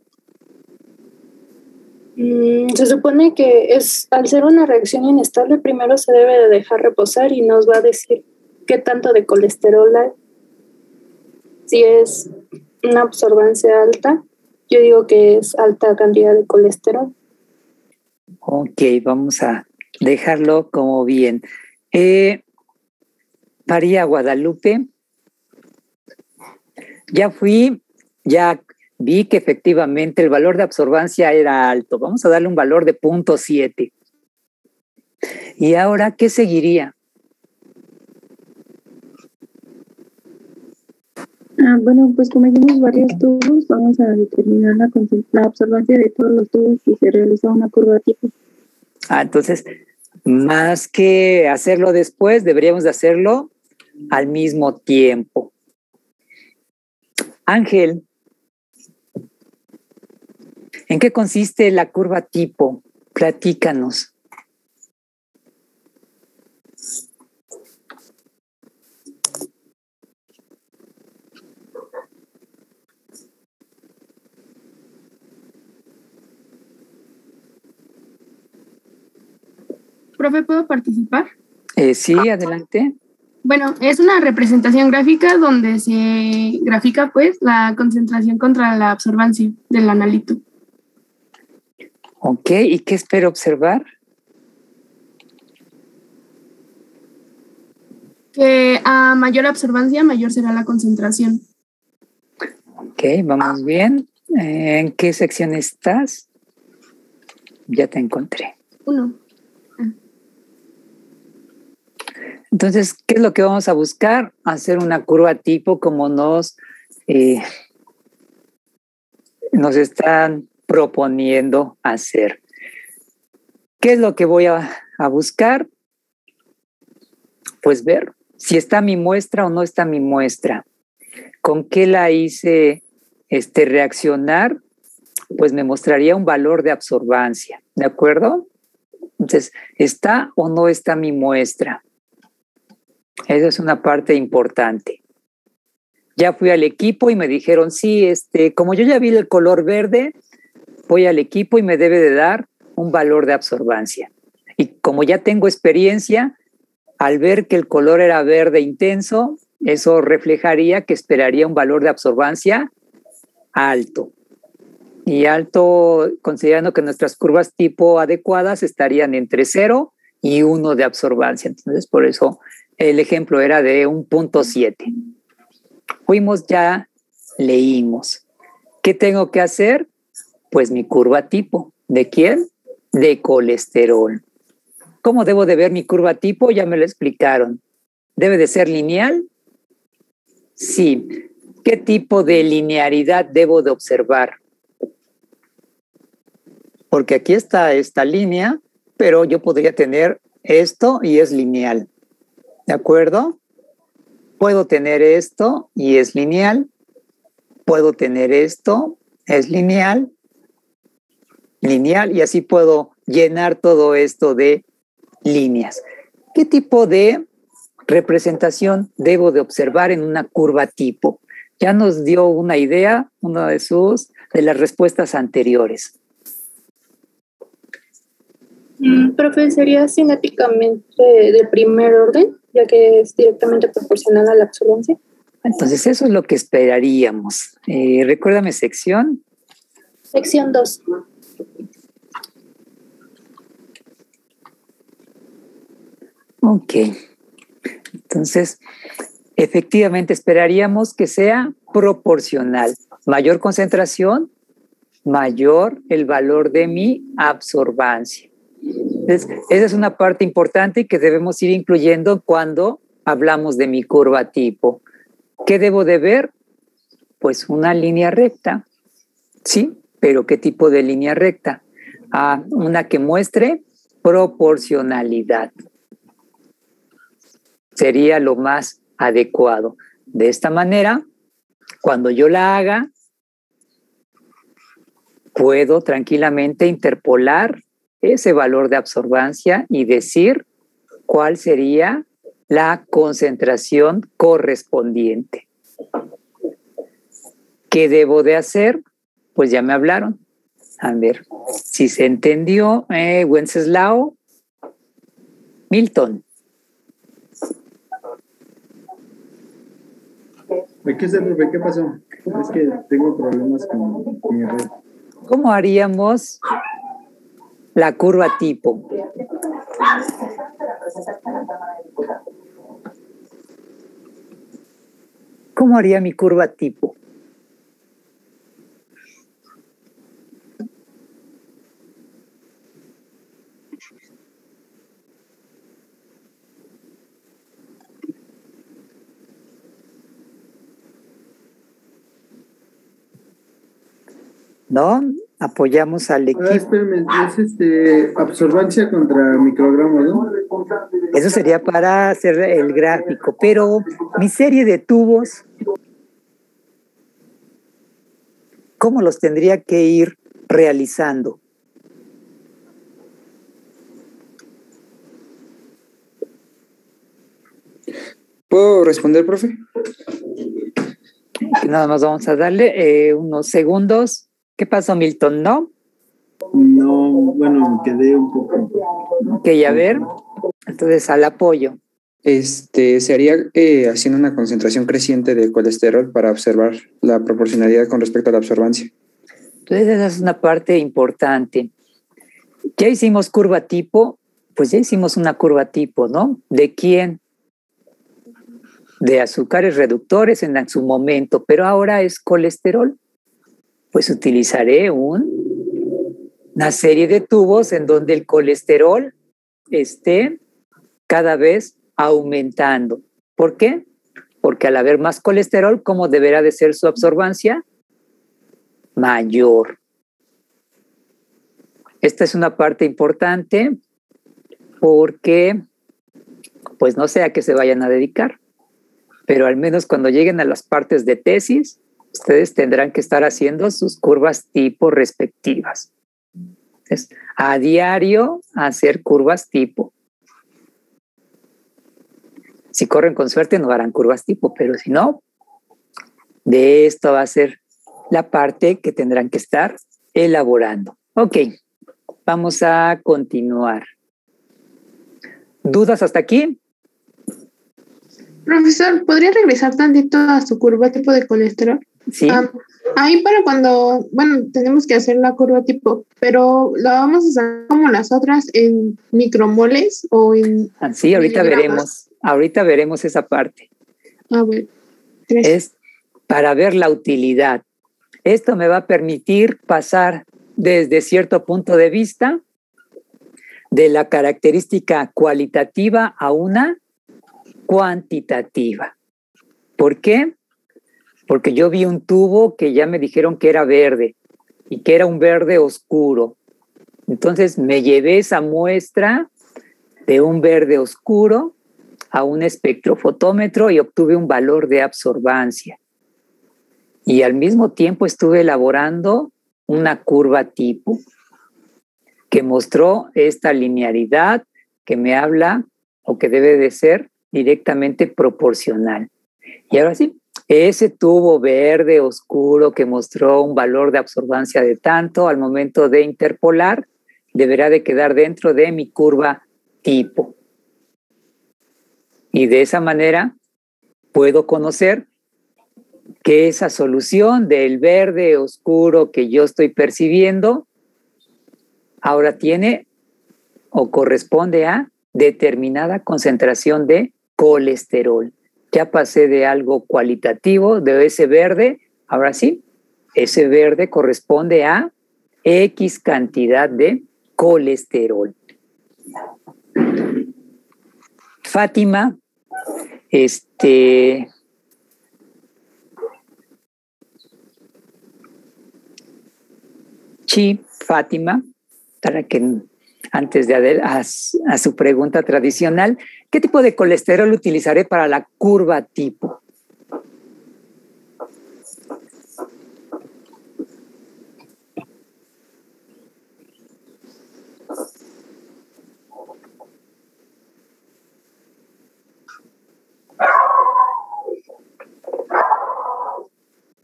S9: Se supone que al ser una reacción inestable, primero se debe de dejar reposar y nos va a decir qué tanto de colesterol hay. Si es una absorbancia alta, yo digo que es alta cantidad de colesterol.
S1: Ok, vamos a dejarlo como bien. María Guadalupe, ya vi que efectivamente el valor de absorbancia era alto. Vamos a darle un valor de 0.7. ¿Y ahora qué seguiría?
S10: Bueno, pues como hicimos varios tubos, vamos a determinar la absorbancia de todos los tubos y se realiza una curva tipo.
S1: Entonces, más que hacerlo después, deberíamos de hacerlo al mismo tiempo. Ángel, ¿en qué consiste la curva tipo? Platícanos.
S10: Profe, ¿puedo participar?
S1: Sí, adelante.
S11: Bueno, es una representación gráfica donde se grafica pues la concentración contra la absorbancia del analito.
S1: Ok, ¿y qué espero observar?
S11: Que a mayor absorbancia, mayor será la concentración.
S1: Ok, vamos bien. ¿En qué sección estás? Ya te encontré.
S11: 1.
S1: Entonces, ¿qué es lo que vamos a buscar? Hacer una curva tipo como nos están proponiendo hacer. ¿Qué es lo que voy a buscar? Pues ver si está mi muestra o no está mi muestra. ¿Con qué la hice reaccionar? Pues me mostraría un valor de absorbancia, ¿de acuerdo? Entonces, ¿está o no está mi muestra? Esa es una parte importante. Ya fui al equipo y me dijeron, sí, como yo ya vi el color verde, voy al equipo y me debe de dar un valor de absorbancia. Y como ya tengo experiencia, al ver que el color era verde intenso, eso reflejaría que esperaría un valor de absorbancia alto. Y alto, considerando que nuestras curvas tipo adecuadas estarían entre 0 y 1 de absorbancia. Entonces, por eso el ejemplo era de 1.7. Fuimos ya, leímos. ¿Qué tengo que hacer? Pues mi curva tipo. ¿De quién? De colesterol. ¿Cómo debo de ver mi curva tipo? Ya me lo explicaron. ¿Debe de ser lineal? Sí. ¿Qué tipo de linearidad debo de observar? Porque aquí está esta línea, pero yo podría tener esto y es lineal. ¿De acuerdo? Puedo tener esto y es lineal. Puedo tener esto, es lineal, y así puedo llenar todo esto de líneas. ¿Qué tipo de representación debo de observar en una curva tipo? Ya nos dio una idea, una de las respuestas anteriores.
S9: Profe, ¿sería cinéticamente de primer orden, ya que es directamente proporcional a la absorbancia?
S1: Entonces, eso es lo que esperaríamos. Recuérdame sección.
S9: Sección 2.
S1: Ok. Entonces, efectivamente esperaríamos que sea proporcional. Mayor concentración, mayor el valor de mi absorbancia. Entonces, esa es una parte importante que debemos ir incluyendo cuando hablamos de mi curva tipo. ¿Qué debo de ver? Pues una línea recta, ¿sí? Pero ¿qué tipo de línea recta? Una que muestre proporcionalidad. Sería lo más adecuado. De esta manera, cuando yo la haga, puedo tranquilamente interpolar ese valor de absorbancia y decir cuál sería la concentración correspondiente. ¿Qué debo de hacer? Pues ya me hablaron. A ver, si se entendió, Wenceslao, Milton.
S12: ¿Qué es, profe? ¿Qué pasó? Es que tengo problemas con mi red.
S1: ¿Cómo haríamos la curva tipo? ¿Cómo haría mi curva tipo? ¿No? Apoyamos al equipo.
S12: Espérame, es absorbancia contra microgramos, ¿no?
S1: Eso sería para hacer el gráfico, pero mi serie de tubos, ¿cómo los tendría que ir realizando?
S7: ¿Puedo responder, profe?
S1: Nada más vamos a darle unos segundos. ¿Qué pasó, Milton? ¿No?
S12: No, bueno, me quedé un poco.
S1: Ok, a ver. Entonces, al apoyo.
S7: Se haría haciendo una concentración creciente de colesterol para observar la proporcionalidad con respecto a la absorbancia.
S1: Entonces esa es una parte importante. Ya hicimos curva tipo, pues ya hicimos una curva tipo, ¿no? ¿De quién? De azúcares reductores en su momento, pero ahora es colesterol. Pues utilizaré una serie de tubos en donde el colesterol esté cada vez aumentando. ¿Por qué? Porque al haber más colesterol, ¿cómo deberá de ser su absorbancia? Mayor. Esta es una parte importante porque, pues no sé a qué se vayan a dedicar, pero al menos cuando lleguen a las partes de tesis, ustedes tendrán que estar haciendo sus curvas tipo respectivas. Entonces, a diario hacer curvas tipo. Si corren con suerte no harán curvas tipo, pero si no, de esto va a ser la parte que tendrán que estar elaborando. Ok, vamos a continuar. ¿Dudas hasta aquí?
S13: Profesor, ¿podría regresar tantito a su curva tipo de colesterol?
S1: Sí.
S13: Ahí para cuando, bueno, tenemos que hacer la curva tipo, pero ¿la vamos a hacer como las otras en micromoles o en...
S1: Sí, ahorita veremos. Ahorita veremos esa parte.
S13: Bueno.
S1: Es para ver la utilidad. Esto me va a permitir pasar desde cierto punto de vista de la característica cualitativa a una cuantitativa. ¿Por qué? Porque yo vi un tubo que ya me dijeron que era verde y que era un verde oscuro. Entonces me llevé esa muestra de un verde oscuro a un espectrofotómetro y obtuve un valor de absorbancia. Y al mismo tiempo estuve elaborando una curva tipo que mostró esta linearidad que me habla o que debe de ser directamente proporcional. Y ahora sí, ese tubo verde oscuro que mostró un valor de absorbancia de tanto al momento de interpolar deberá de quedar dentro de mi curva tipo. Y de esa manera puedo conocer que esa solución del verde oscuro que yo estoy percibiendo ahora tiene o corresponde a determinada concentración de colesterol. Ya pasé de algo cualitativo, de ese verde, ahora sí, ese verde corresponde a X cantidad de colesterol. Fátima, sí, Fátima, para que antes de a su pregunta tradicional, ¿qué tipo de colesterol utilizaré para la curva tipo?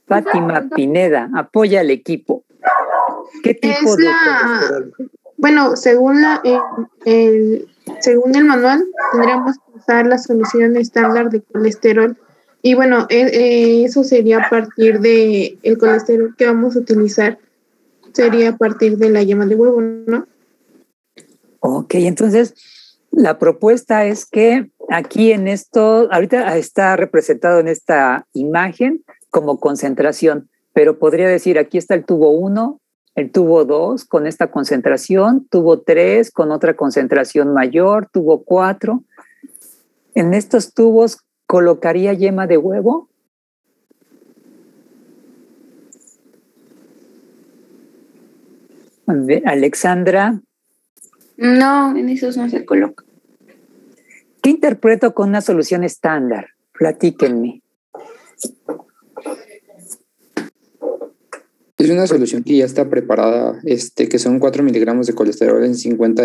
S1: Fátima Pineda, apoya al equipo. ¿Qué tipo de colesterol?
S13: Bueno, según según el manual, tendríamos que usar la solución estándar de colesterol. Y bueno, eso sería a partir de el colesterol que vamos a utilizar. Sería a partir de la yema de huevo, ¿no?
S1: Ok, entonces la propuesta es que aquí en esto, ahorita está representado en esta imagen como concentración, pero podría decir, aquí está el tubo 1, el tubo 2 con esta concentración, tubo 3 con otra concentración mayor, tubo 4. En estos tubos colocaría yema de huevo. Alexandra.
S4: No, en esos no se coloca.
S1: ¿Qué interpreto con una solución estándar? Platíquenme.
S7: Es una solución que ya está preparada, que son 4 miligramos de colesterol en 50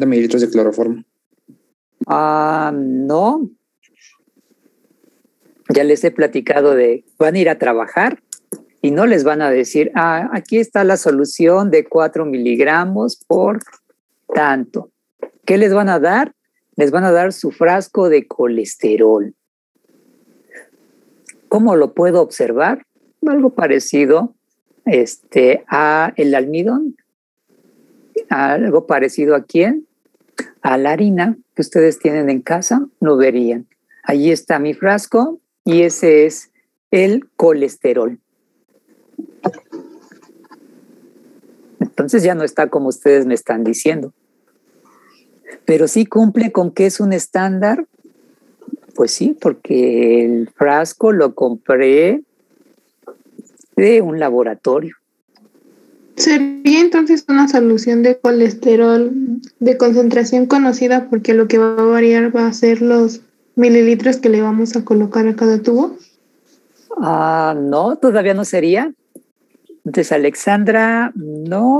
S7: mililitros de cloroformo.
S1: No. Ya les he platicado van a ir a trabajar y no les van a decir, aquí está la solución de 4 miligramos por tanto. ¿Qué les van a dar? les van a dar su frasco de colesterol. ¿Cómo lo puedo observar? Algo parecido a el almidón. Algo parecido ¿a quién? A la harina que ustedes tienen en casa, lo verían. Allí está mi frasco y ese es el colesterol. Entonces ya no está como ustedes me están diciendo. Pero sí cumple con que es un estándar. Pues sí, porque el frasco lo compré de un laboratorio.
S13: Sería entonces una solución de colesterol de concentración conocida, porque lo que va a variar va a ser los mililitros que le vamos a colocar a cada tubo.
S1: No, todavía no sería. Entonces, Alexandra, no.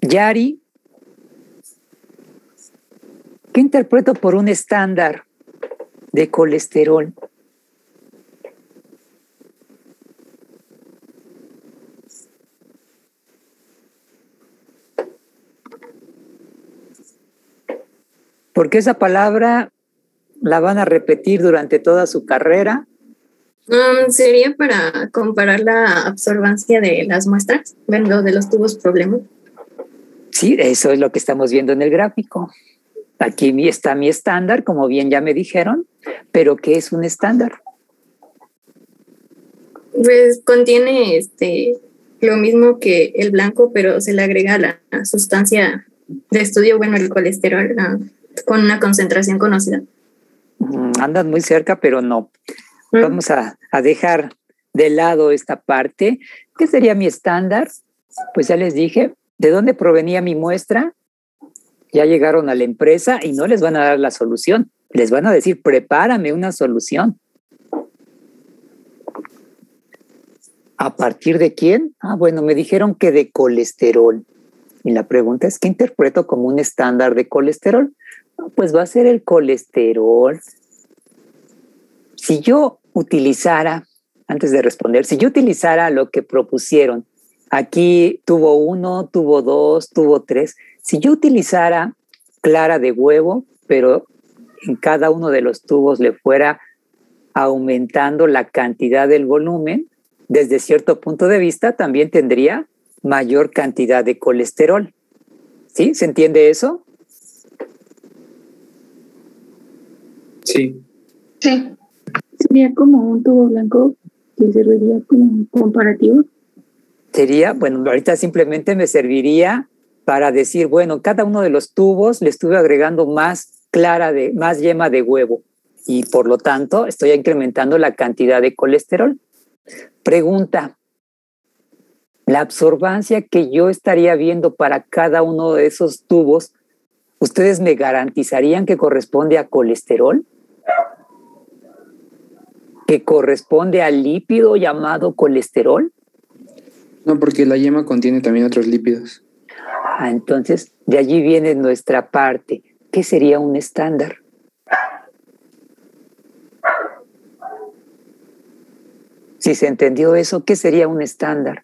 S1: Yari, ¿qué interpreto por un estándar de colesterol? Porque esa palabra la van a repetir durante toda su carrera.
S14: Sería para comparar la absorbancia de las muestras, bueno, de los tubos problema.
S1: Sí, eso es lo que estamos viendo en el gráfico. Aquí está mi estándar, como bien ya me dijeron, pero ¿qué es un estándar?
S14: Pues contiene lo mismo que el blanco, pero se le agrega la sustancia de estudio, bueno, el colesterol, con una concentración conocida.
S1: Andan muy cerca, pero no. Vamos a dejar de lado esta parte. ¿Qué sería mi estándar? Pues ya les dije, ¿de dónde provenía mi muestra? Ya llegaron a la empresa y no les van a dar la solución. Les van a decir, prepárame una solución. ¿A partir de quién? Bueno, me dijeron que de colesterol. Y la pregunta es, ¿qué interpreto como un estándar de colesterol? Pues va a ser el colesterol. Si yo utilizara, antes de responder, si yo utilizara lo que propusieron, aquí tuvo 1, tuvo 2, tuvo 3, si yo utilizara clara de huevo, pero en cada uno de los tubos le fuera aumentando la cantidad del volumen, desde cierto punto de vista también tendría mayor cantidad de colesterol. ¿Sí? ¿Se entiende eso?
S2: Sí.
S3: Sí.
S10: Sería como un tubo blanco que serviría como comparativo.
S1: Sería, bueno, ahorita simplemente me serviría para decir, bueno, cada uno de los tubos le estuve agregando más yema de huevo y por lo tanto estoy incrementando la cantidad de colesterol. Pregunta, la absorbancia que yo estaría viendo para cada uno de esos tubos, ¿ustedes me garantizarían que corresponde a colesterol? ¿Que corresponde al lípido llamado colesterol?
S7: No, porque la yema contiene también otros lípidos.
S1: Entonces, de allí viene nuestra parte. ¿Qué sería un estándar? Si se entendió eso, ¿qué sería un estándar?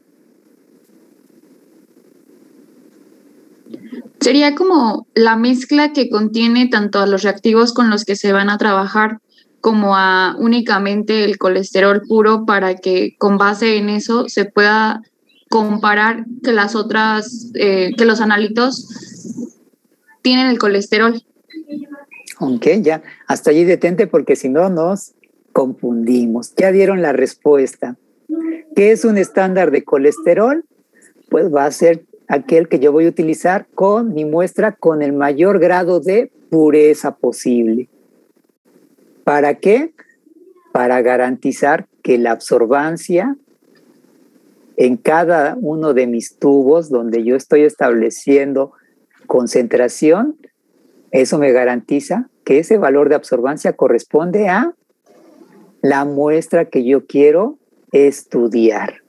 S4: Sería como la mezcla que contiene tanto a los reactivos con los que se van a trabajar como a únicamente el colesterol puro, para que con base en eso se pueda comparar que las otras, que los analitos tienen el colesterol.
S1: Ok, ya, hasta allí detente porque si no nos confundimos. Ya dieron la respuesta. ¿Qué es un estándar de colesterol? Pues va a ser aquel que yo voy a utilizar con mi muestra con el mayor grado de pureza posible. ¿Para qué? Para garantizar que la absorbancia en cada uno de mis tubos donde yo estoy estableciendo concentración, eso me garantiza que ese valor de absorbancia corresponde a la muestra que yo quiero estudiar.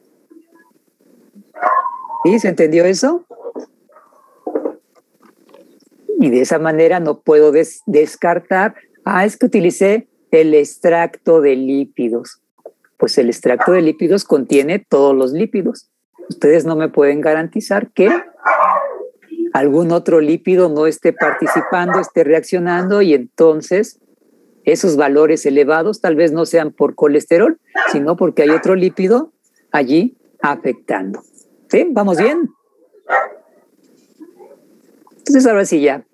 S1: ¿Sí? ¿Se entendió eso? Y de esa manera no puedo descartar, es que utilicé el extracto de lípidos. Pues el extracto de lípidos contiene todos los lípidos. Ustedes no me pueden garantizar que algún otro lípido no esté participando, esté reaccionando, y entonces esos valores elevados tal vez no sean por colesterol, sino porque hay otro lípido allí afectando. ¿Sí? ¿Vamos bien? Entonces ahora sí ya,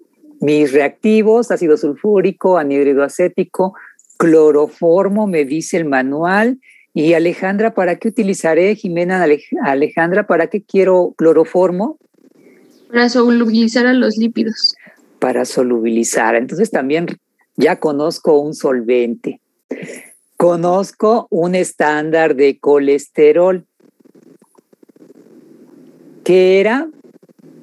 S1: mis reactivos, ácido sulfúrico, anhídrido acético, cloroformo, me dice el manual. Y Alejandra, ¿para qué utilizaré? Jimena, Alejandra, ¿para qué quiero cloroformo?
S4: Para solubilizar a los lípidos.
S1: Para solubilizar. Entonces también ya conozco un solvente. Conozco un estándar de colesterol. ¿Qué era?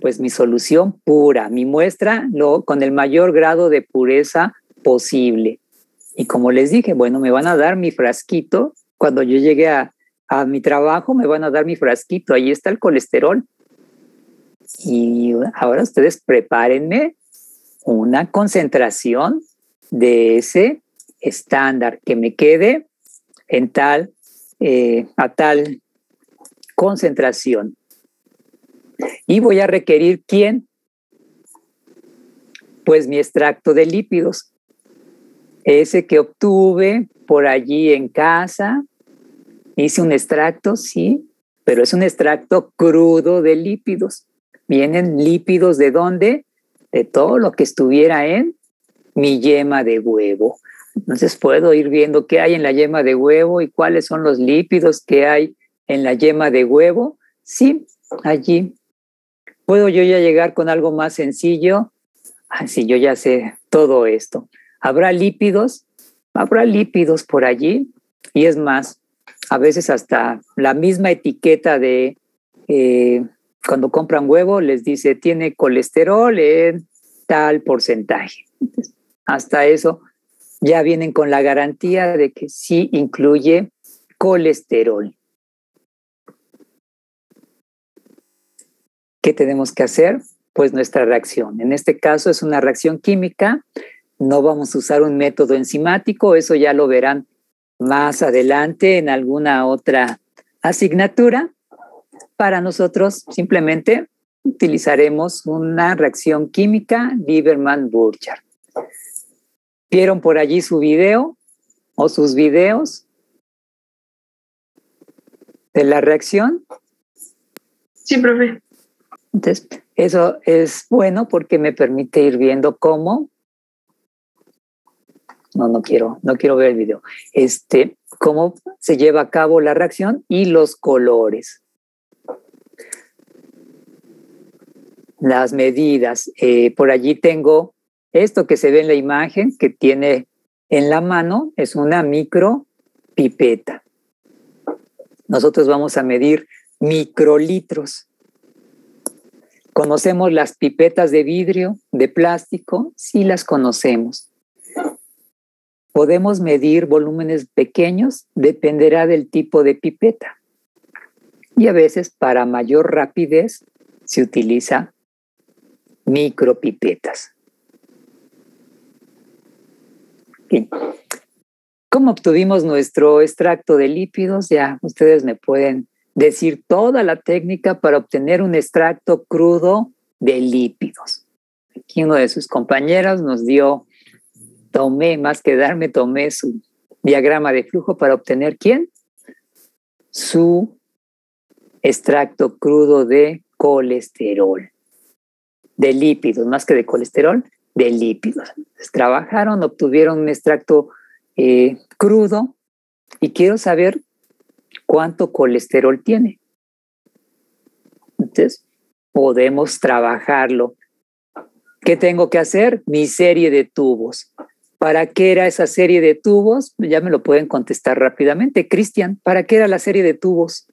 S1: Pues mi solución pura, mi muestra con el mayor grado de pureza posible. Y como les dije, bueno, me van a dar mi frasquito. Cuando yo llegue a mi trabajo, me van a dar mi frasquito. Ahí está el colesterol. Y ahora ustedes prepárenme una concentración de ese estándar que me quede en a tal concentración. Y voy a requerir, ¿quién? Pues mi extracto de lípidos. Ese que obtuve por allí en casa. Hice un extracto, sí, pero es un extracto crudo de lípidos. Vienen lípidos ¿de dónde? De todo lo que estuviera en mi yema de huevo. Entonces puedo ir viendo qué hay en la yema de huevo y cuáles son los lípidos que hay en la yema de huevo. Sí, allí. ¿Puedo yo ya llegar con algo más sencillo? Sí, yo ya sé todo esto. ¿Habrá lípidos? Habrá lípidos por allí. Y es más, a veces hasta la misma etiqueta de cuando compran huevo les dice tiene colesterol en tal porcentaje. Entonces, hasta eso ya vienen con la garantía de que sí incluye colesterol. ¿Qué tenemos que hacer? Pues nuestra reacción. En este caso es una reacción química. No vamos a usar un método enzimático. Eso ya lo verán más adelante en alguna otra asignatura. Para nosotros simplemente utilizaremos una reacción química Lieberman-Burchard. ¿Vieron por allí su video o sus videos de la reacción?
S3: Sí, profe.
S1: Entonces, eso es bueno porque me permite ir viendo cómo. No quiero ver el video. Cómo se lleva a cabo la reacción y los colores. Las medidas. Por allí tengo esto que se ve en la imagen que tiene en la mano, es una micropipeta. Nosotros vamos a medir microlitros. ¿Conocemos las pipetas de vidrio, de plástico? Sí las conocemos. ¿Podemos medir volúmenes pequeños? Dependerá del tipo de pipeta. Y a veces, para mayor rapidez, se utiliza micropipetas. Bien. ¿Cómo obtuvimos nuestro extracto de lípidos? Ya ustedes me pueden decir toda la técnica para obtener un extracto crudo de lípidos. Aquí uno de sus compañeros nos dio, tomé su diagrama de flujo para obtener, ¿quién? Su extracto crudo de colesterol. De lípidos, más que de colesterol, de lípidos. Entonces, trabajaron, obtuvieron un extracto crudo y quiero saber cuánto colesterol tiene. Entonces, podemos trabajarlo. ¿Qué tengo que hacer? Mi serie de tubos. ¿Para qué era esa serie de tubos? Ya me lo pueden contestar rápidamente. Cristian, ¿para qué era la serie de tubos?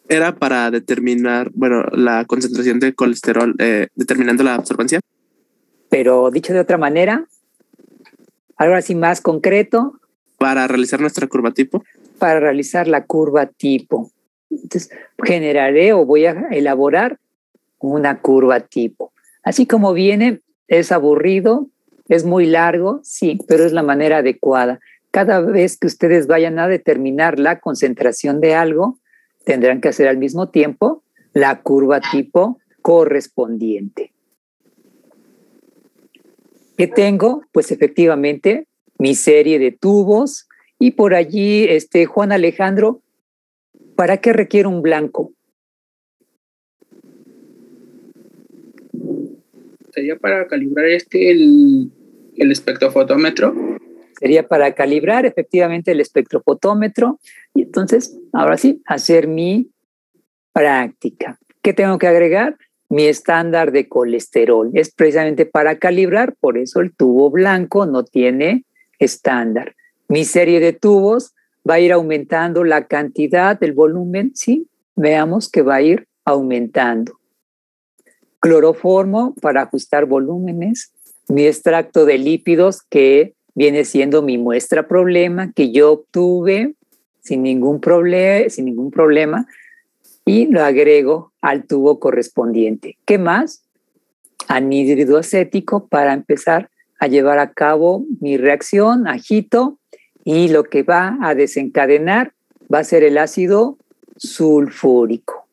S5: Era para determinar, la concentración de colesterol, determinando la absorbancia.
S1: Pero dicho de otra manera, algo así más concreto.
S5: Para realizar nuestra curva tipo.
S1: Para realizar la curva tipo. Entonces, generaré o voy a elaborar una curva tipo. Así como viene, es aburrido, es muy largo, sí, pero es la manera adecuada. Cada vez que ustedes vayan a determinar la concentración de algo, tendrán que hacer al mismo tiempo la curva tipo correspondiente. ¿Qué tengo? Pues efectivamente mi serie de tubos y por allí, Juan Alejandro, ¿para qué requiere un blanco?
S15: Sería para calibrar el espectrofotómetro.
S1: Sería para calibrar efectivamente el espectrofotómetro y entonces, ahora sí, hacer mi práctica. ¿Qué tengo que agregar? Mi estándar de colesterol. Es precisamente para calibrar, por eso el tubo blanco no tiene estándar. Mi serie de tubos va a ir aumentando la cantidad, el volumen, sí, veamos que va a ir aumentando. Cloroformo para ajustar volúmenes. Mi extracto de lípidos que viene siendo mi muestra problema que yo obtuve sin ningún problema y lo agrego al tubo correspondiente. ¿Qué más? Anhídrido acético para empezar a llevar a cabo mi reacción, agito, y lo que va a desencadenar va a ser el ácido sulfúrico.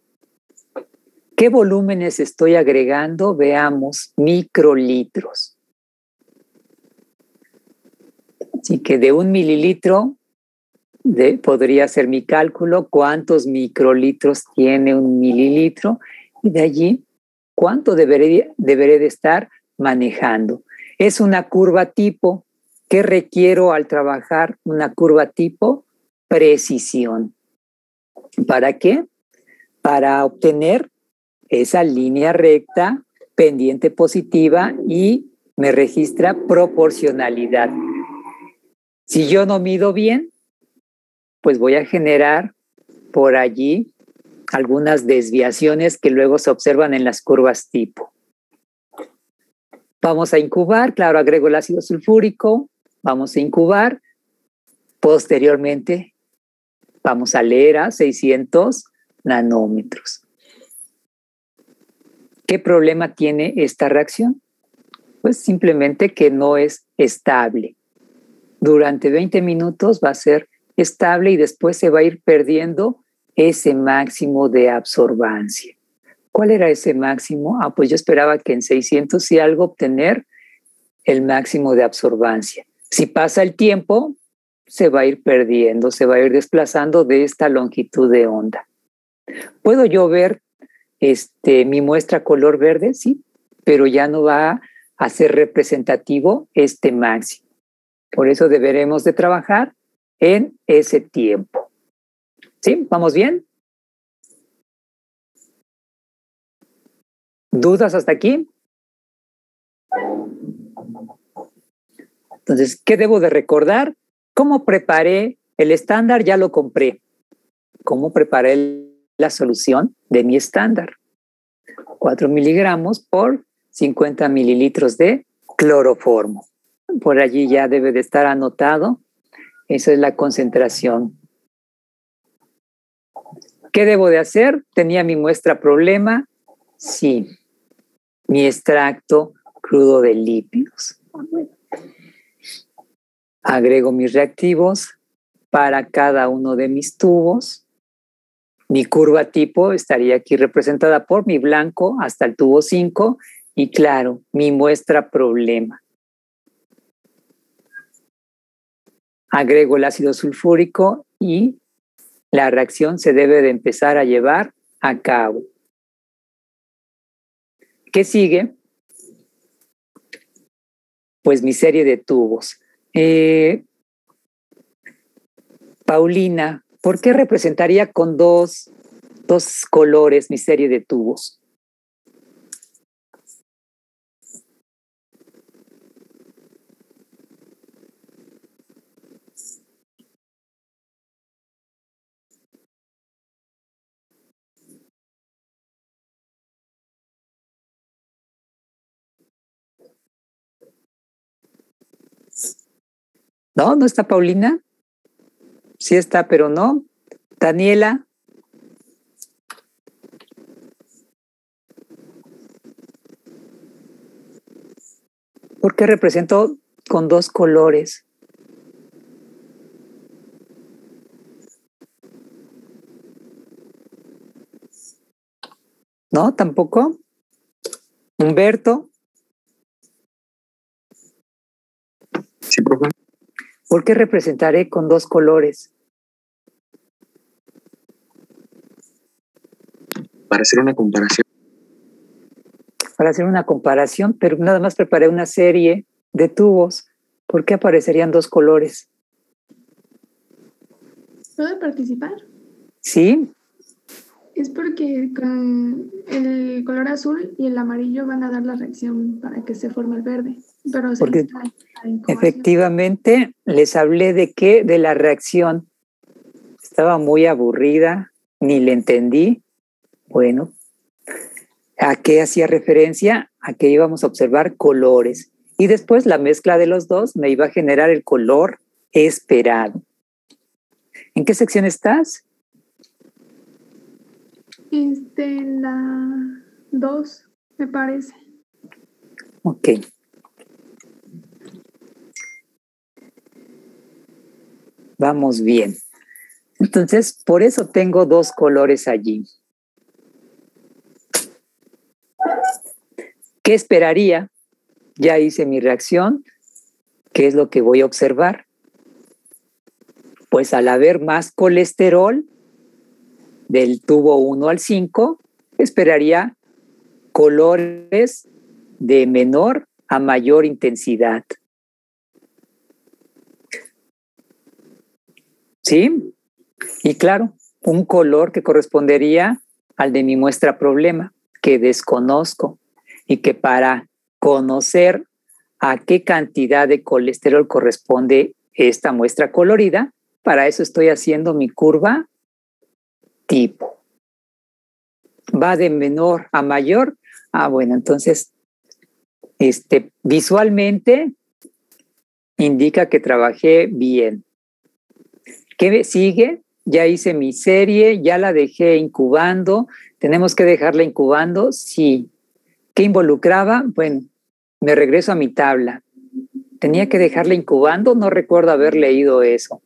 S1: ¿Qué volúmenes estoy agregando? Veamos, microlitros. Así que de 1 mililitro podría ser mi cálculo, cuántos microlitros tiene 1 mililitro y de allí cuánto deberé de estar manejando. Es una curva tipo. ¿Qué requiero al trabajar una curva tipo? Precisión. ¿Para qué? Para obtener esa línea recta, pendiente positiva y me registra proporcionalidad. Si yo no mido bien, pues voy a generar por allí algunas desviaciones que luego se observan en las curvas tipo. Vamos a incubar, claro, agrego el ácido sulfúrico, vamos a incubar, posteriormente vamos a leer a 600 nanómetros. ¿Qué problema tiene esta reacción? Pues simplemente que no es estable. Durante 20 minutos va a ser estable y después se va a ir perdiendo ese máximo de absorbancia. ¿Cuál era ese máximo? Pues yo esperaba que en 600 y algo obtener el máximo de absorbancia. Si pasa el tiempo, se va a ir perdiendo, se va a ir desplazando de esta longitud de onda. ¿Puedo yo ver mi muestra color verde? Sí, pero ya no va a ser representativo este máximo. Por eso deberemos de trabajar en ese tiempo. ¿Sí? ¿Vamos bien? ¿Dudas hasta aquí? Entonces, ¿qué debo de recordar? ¿Cómo preparé el estándar? Ya lo compré. ¿Cómo preparé la solución de mi estándar? 4 miligramos por 50 mililitros de cloroformo. Por allí ya debe de estar anotado. Esa es la concentración. ¿Qué debo de hacer? ¿Tenía mi muestra problema? Sí. Mi extracto crudo de lípidos. Agrego mis reactivos para cada uno de mis tubos. Mi curva tipo estaría aquí representada por mi blanco hasta el tubo 5 y claro, mi muestra problema. Agrego el ácido sulfúrico y la reacción se debe de empezar a llevar a cabo. ¿Qué sigue? Pues mi serie de tubos. Paulina, ¿por qué representaría con dos colores mi serie de tubos? ¿No? ¿No está Paulina? Sí está, pero no. Daniela. ¿Por qué represento con dos colores? ¿No? ¿Tampoco? Humberto.
S5: Sí, profe.
S1: ¿Por qué representaré con dos colores?
S5: Para hacer una comparación.
S1: Para hacer una comparación, pero nada más preparé una serie de tubos. ¿Por qué aparecerían dos colores?
S11: ¿Puedo participar?
S1: Sí.
S11: Es porque con el color azul y el amarillo van a dar la reacción para que se forme el verde. Pero
S1: Porque
S11: está en incubación.
S1: efectivamente les hablé de qué, de la reacción. Estaba muy aburrida, ni le entendí. Bueno, ¿a qué hacía referencia? A que íbamos a observar colores. Y después la mezcla de los dos me iba a generar el color esperado. ¿En qué sección estás?
S11: En la 2, me parece.
S1: Ok. Vamos bien. Entonces, por eso tengo dos colores allí. ¿Qué esperaría? Ya hice mi reacción. ¿Qué es lo que voy a observar? Pues al haber más colesterol del tubo 1 al 5, esperaría colores de menor a mayor intensidad. ¿Sí? Y claro, un color que correspondería al de mi muestra problema, que desconozco, y que para conocer a qué cantidad de colesterol corresponde esta muestra colorida, para eso estoy haciendo mi curva tipo. ¿Va de menor a mayor? Bueno, entonces, visualmente indica que trabajé bien. ¿Qué sigue? Ya hice mi serie, ya la dejé incubando. ¿Tenemos que dejarla incubando? Sí. ¿Qué involucraba? Bueno, me regreso a mi tabla. ¿Tenía que dejarla incubando? No recuerdo haber leído eso.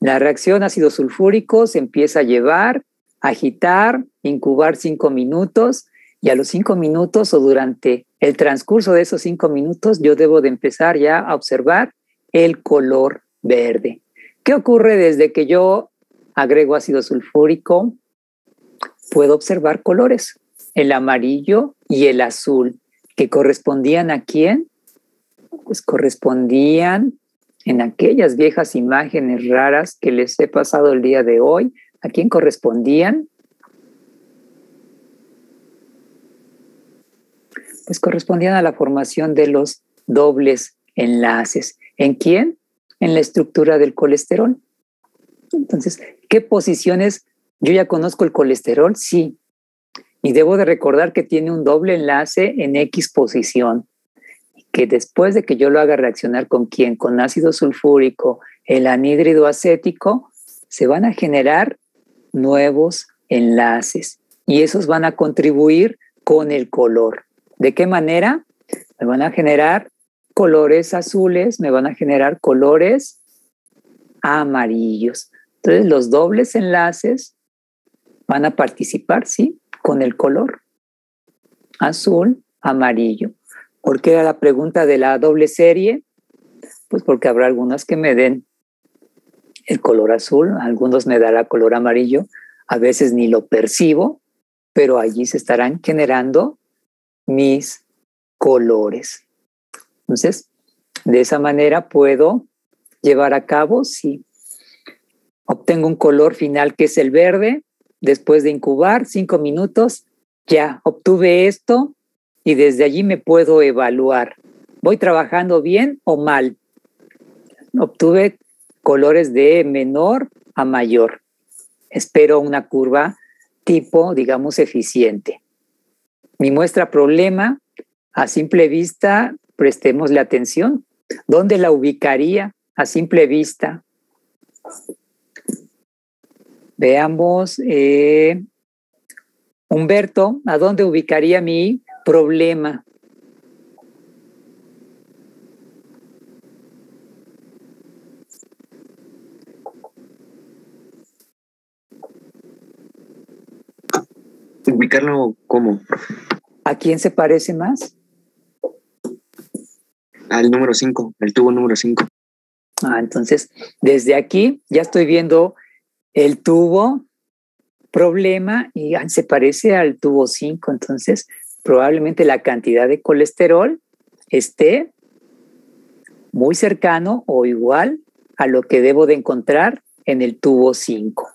S1: La reacción ácido sulfúrico se empieza a llevar, agitar, incubar 5 minutos, y a los 5 minutos o durante el transcurso de esos 5 minutos yo debo de empezar ya a observar el color verde. ¿Qué ocurre desde que yo agrego ácido sulfúrico? Puedo observar colores, el amarillo y el azul, que correspondían ¿a quién? Pues correspondían en aquellas viejas imágenes raras que les he pasado el día de hoy. ¿A quién correspondían? Pues correspondían a la formación de los dobles enlaces. ¿En quién? En la estructura del colesterol. Entonces, ¿qué posiciones? Yo ya conozco el colesterol, sí. Y debo de recordar que tiene un doble enlace en X posición. Que después de que yo lo haga reaccionar ¿con quién? Con ácido sulfúrico, el anhídrido acético, se van a generar nuevos enlaces. Y esos van a contribuir con el color. ¿De qué manera? Me van a generar colores azules, me van a generar colores amarillos. Entonces, los dobles enlaces van a participar, ¿sí? Con el color azul, amarillo. ¿Por qué era la pregunta de la doble serie? Pues porque habrá algunas que me den el color azul, algunos me dará color amarillo, a veces ni lo percibo, pero allí se estarán generando mis colores. Entonces, de esa manera puedo llevar a cabo, si obtengo un color final que es el verde, después de incubar 5 minutos, ya obtuve esto y desde allí me puedo evaluar. ¿Voy trabajando bien o mal? Obtuve colores de menor a mayor. Espero una curva tipo, digamos, eficiente. Mi muestra problema, a simple vista, prestémosle atención. ¿Dónde la ubicaría a simple vista? Veamos, Humberto, ¿a dónde ubicaría mi problema?
S16: explicarlo cómo, profe.
S1: ¿A quién se parece más?
S16: Al número 5, el tubo número 5.
S1: Entonces, desde aquí ya estoy viendo el tubo problema y se parece al tubo 5. Entonces, probablemente la cantidad de colesterol esté muy cercano o igual a lo que debo de encontrar en el tubo 5.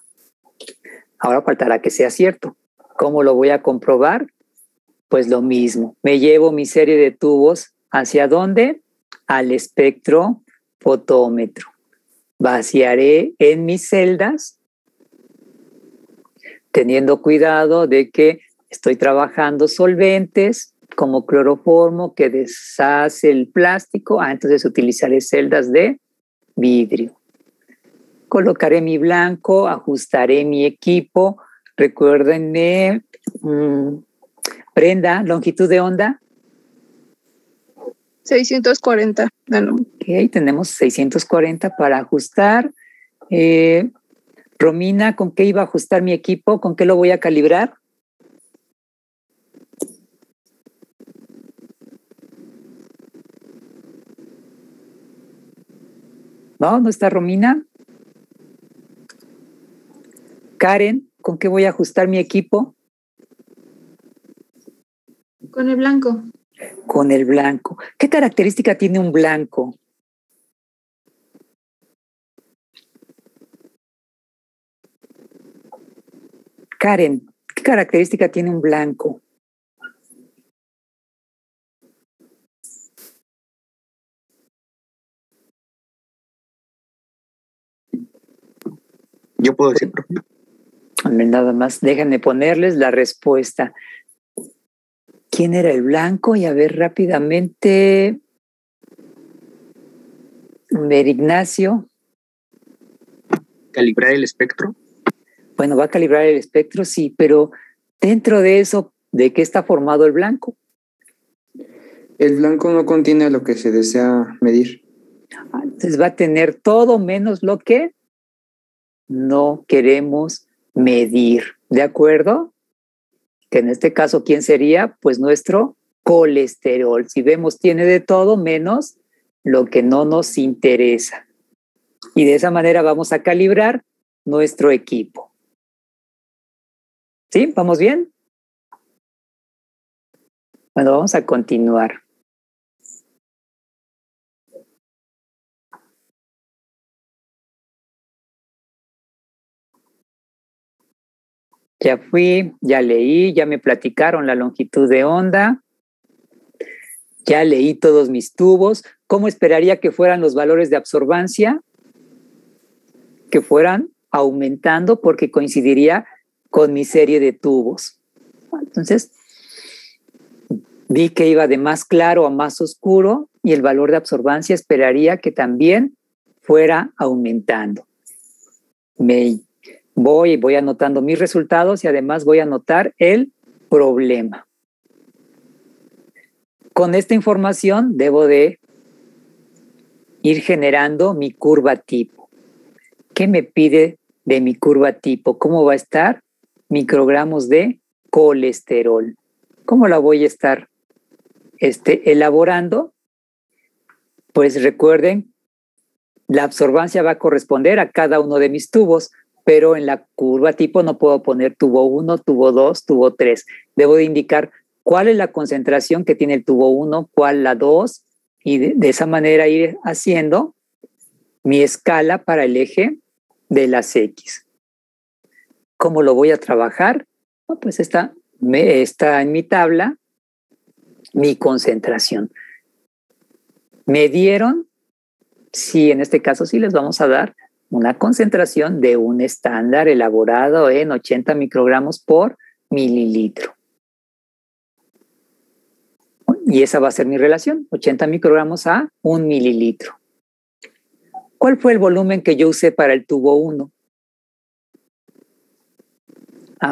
S1: Ahora faltará que sea cierto. ¿Cómo lo voy a comprobar? Pues lo mismo. Me llevo mi serie de tubos ¿hacia dónde? Al espectrofotómetro. Vaciaré en mis celdas, teniendo cuidado de que estoy trabajando solventes como cloroformo que deshace el plástico. Entonces utilizaré celdas de vidrio. Colocaré mi blanco, ajustaré mi equipo. Recuérdenme, Brenda, longitud de onda.
S13: 640.
S1: Ok, tenemos 640 para ajustar. Romina, ¿con qué iba a ajustar mi equipo? ¿Con qué lo voy a calibrar? ¿No está Romina? Karen, ¿con qué voy a ajustar mi equipo?
S4: Con el blanco.
S1: Con el blanco. ¿Qué característica tiene un blanco? Karen, ¿qué característica tiene un blanco?
S16: Yo puedo decir, profe.
S1: Nada más, déjenme ponerles la respuesta. ¿Quién era el blanco? Y a ver rápidamente. Ver, Ignacio.
S16: ¿Calibrar el espectro?
S1: Bueno, va a calibrar el espectro, sí, pero dentro de eso, ¿de qué está formado el blanco?
S7: El blanco no contiene lo que se desea medir.
S1: Entonces va a tener todo menos lo que no queremos medir, ¿de acuerdo? Que en este caso, ¿quién sería? Pues nuestro colesterol. Si vemos, tiene de todo menos lo que no nos interesa. Y de esa manera vamos a calibrar nuestro equipo. ¿Sí? ¿Vamos bien? Bueno, vamos a continuar. Ya fui, ya leí, ya me platicaron la longitud de onda, ya leí todos mis tubos. ¿Cómo esperaría que fueran los valores de absorbancia? Que fueran aumentando porque coincidiría con mi serie de tubos. Entonces, vi que iba de más claro a más oscuro y el valor de absorbancia esperaría que también fuera aumentando. Voy anotando mis resultados y además voy a anotar el problema. Con esta información debo de ir generando mi curva tipo. ¿Qué me pide de mi curva tipo? ¿Cómo va a estar? Microgramos de colesterol. ¿Cómo la voy a estar elaborando? Pues recuerden, la absorbancia va a corresponder a cada uno de mis tubos, pero en la curva tipo no puedo poner tubo 1, tubo 2, tubo 3. Debo de indicar cuál es la concentración que tiene el tubo 1, cuál la 2, y de esa manera ir haciendo mi escala para el eje de las X. ¿Cómo lo voy a trabajar? Pues está en mi tabla mi concentración. ¿Me dieron? Sí, en este caso sí les vamos a dar una concentración de un estándar elaborado en 80 microgramos por mililitro. Y esa va a ser mi relación, 80 microgramos a 1 mililitro. ¿Cuál fue el volumen que yo usé para el tubo 1?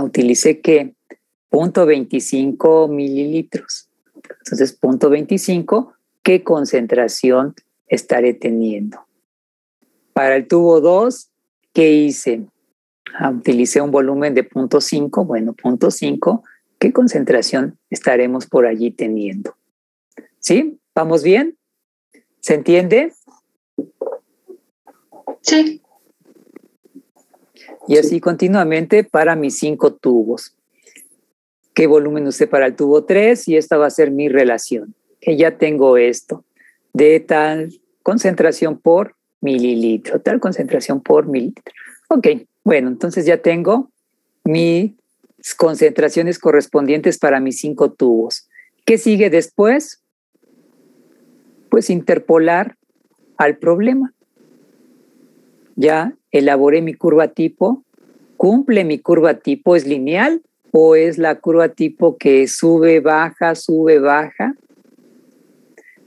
S1: Utilicé ¿qué? 0.25 mililitros. Entonces, 0.25, ¿qué concentración estaré teniendo? Para el tubo 2, ¿qué hice? Utilicé un volumen de 0.5. Bueno, 0.5, ¿Qué concentración estaremos por allí teniendo? ¿Sí? ¿Vamos bien? ¿Se entiende?
S3: Sí.
S1: Y así continuamente para mis 5 tubos. ¿Qué volumen usé para el tubo 3? Y esta va a ser mi relación. Que ya tengo esto. De tal concentración por mililitro. Tal concentración por mililitro. Ok, bueno, entonces ya tengo mis concentraciones correspondientes para mis 5 tubos. ¿Qué sigue después? Pues interpolar al problema. Ya elaboré mi curva tipo. ¿Cumple mi curva tipo? ¿Es lineal o es la curva tipo que sube, baja, sube, baja?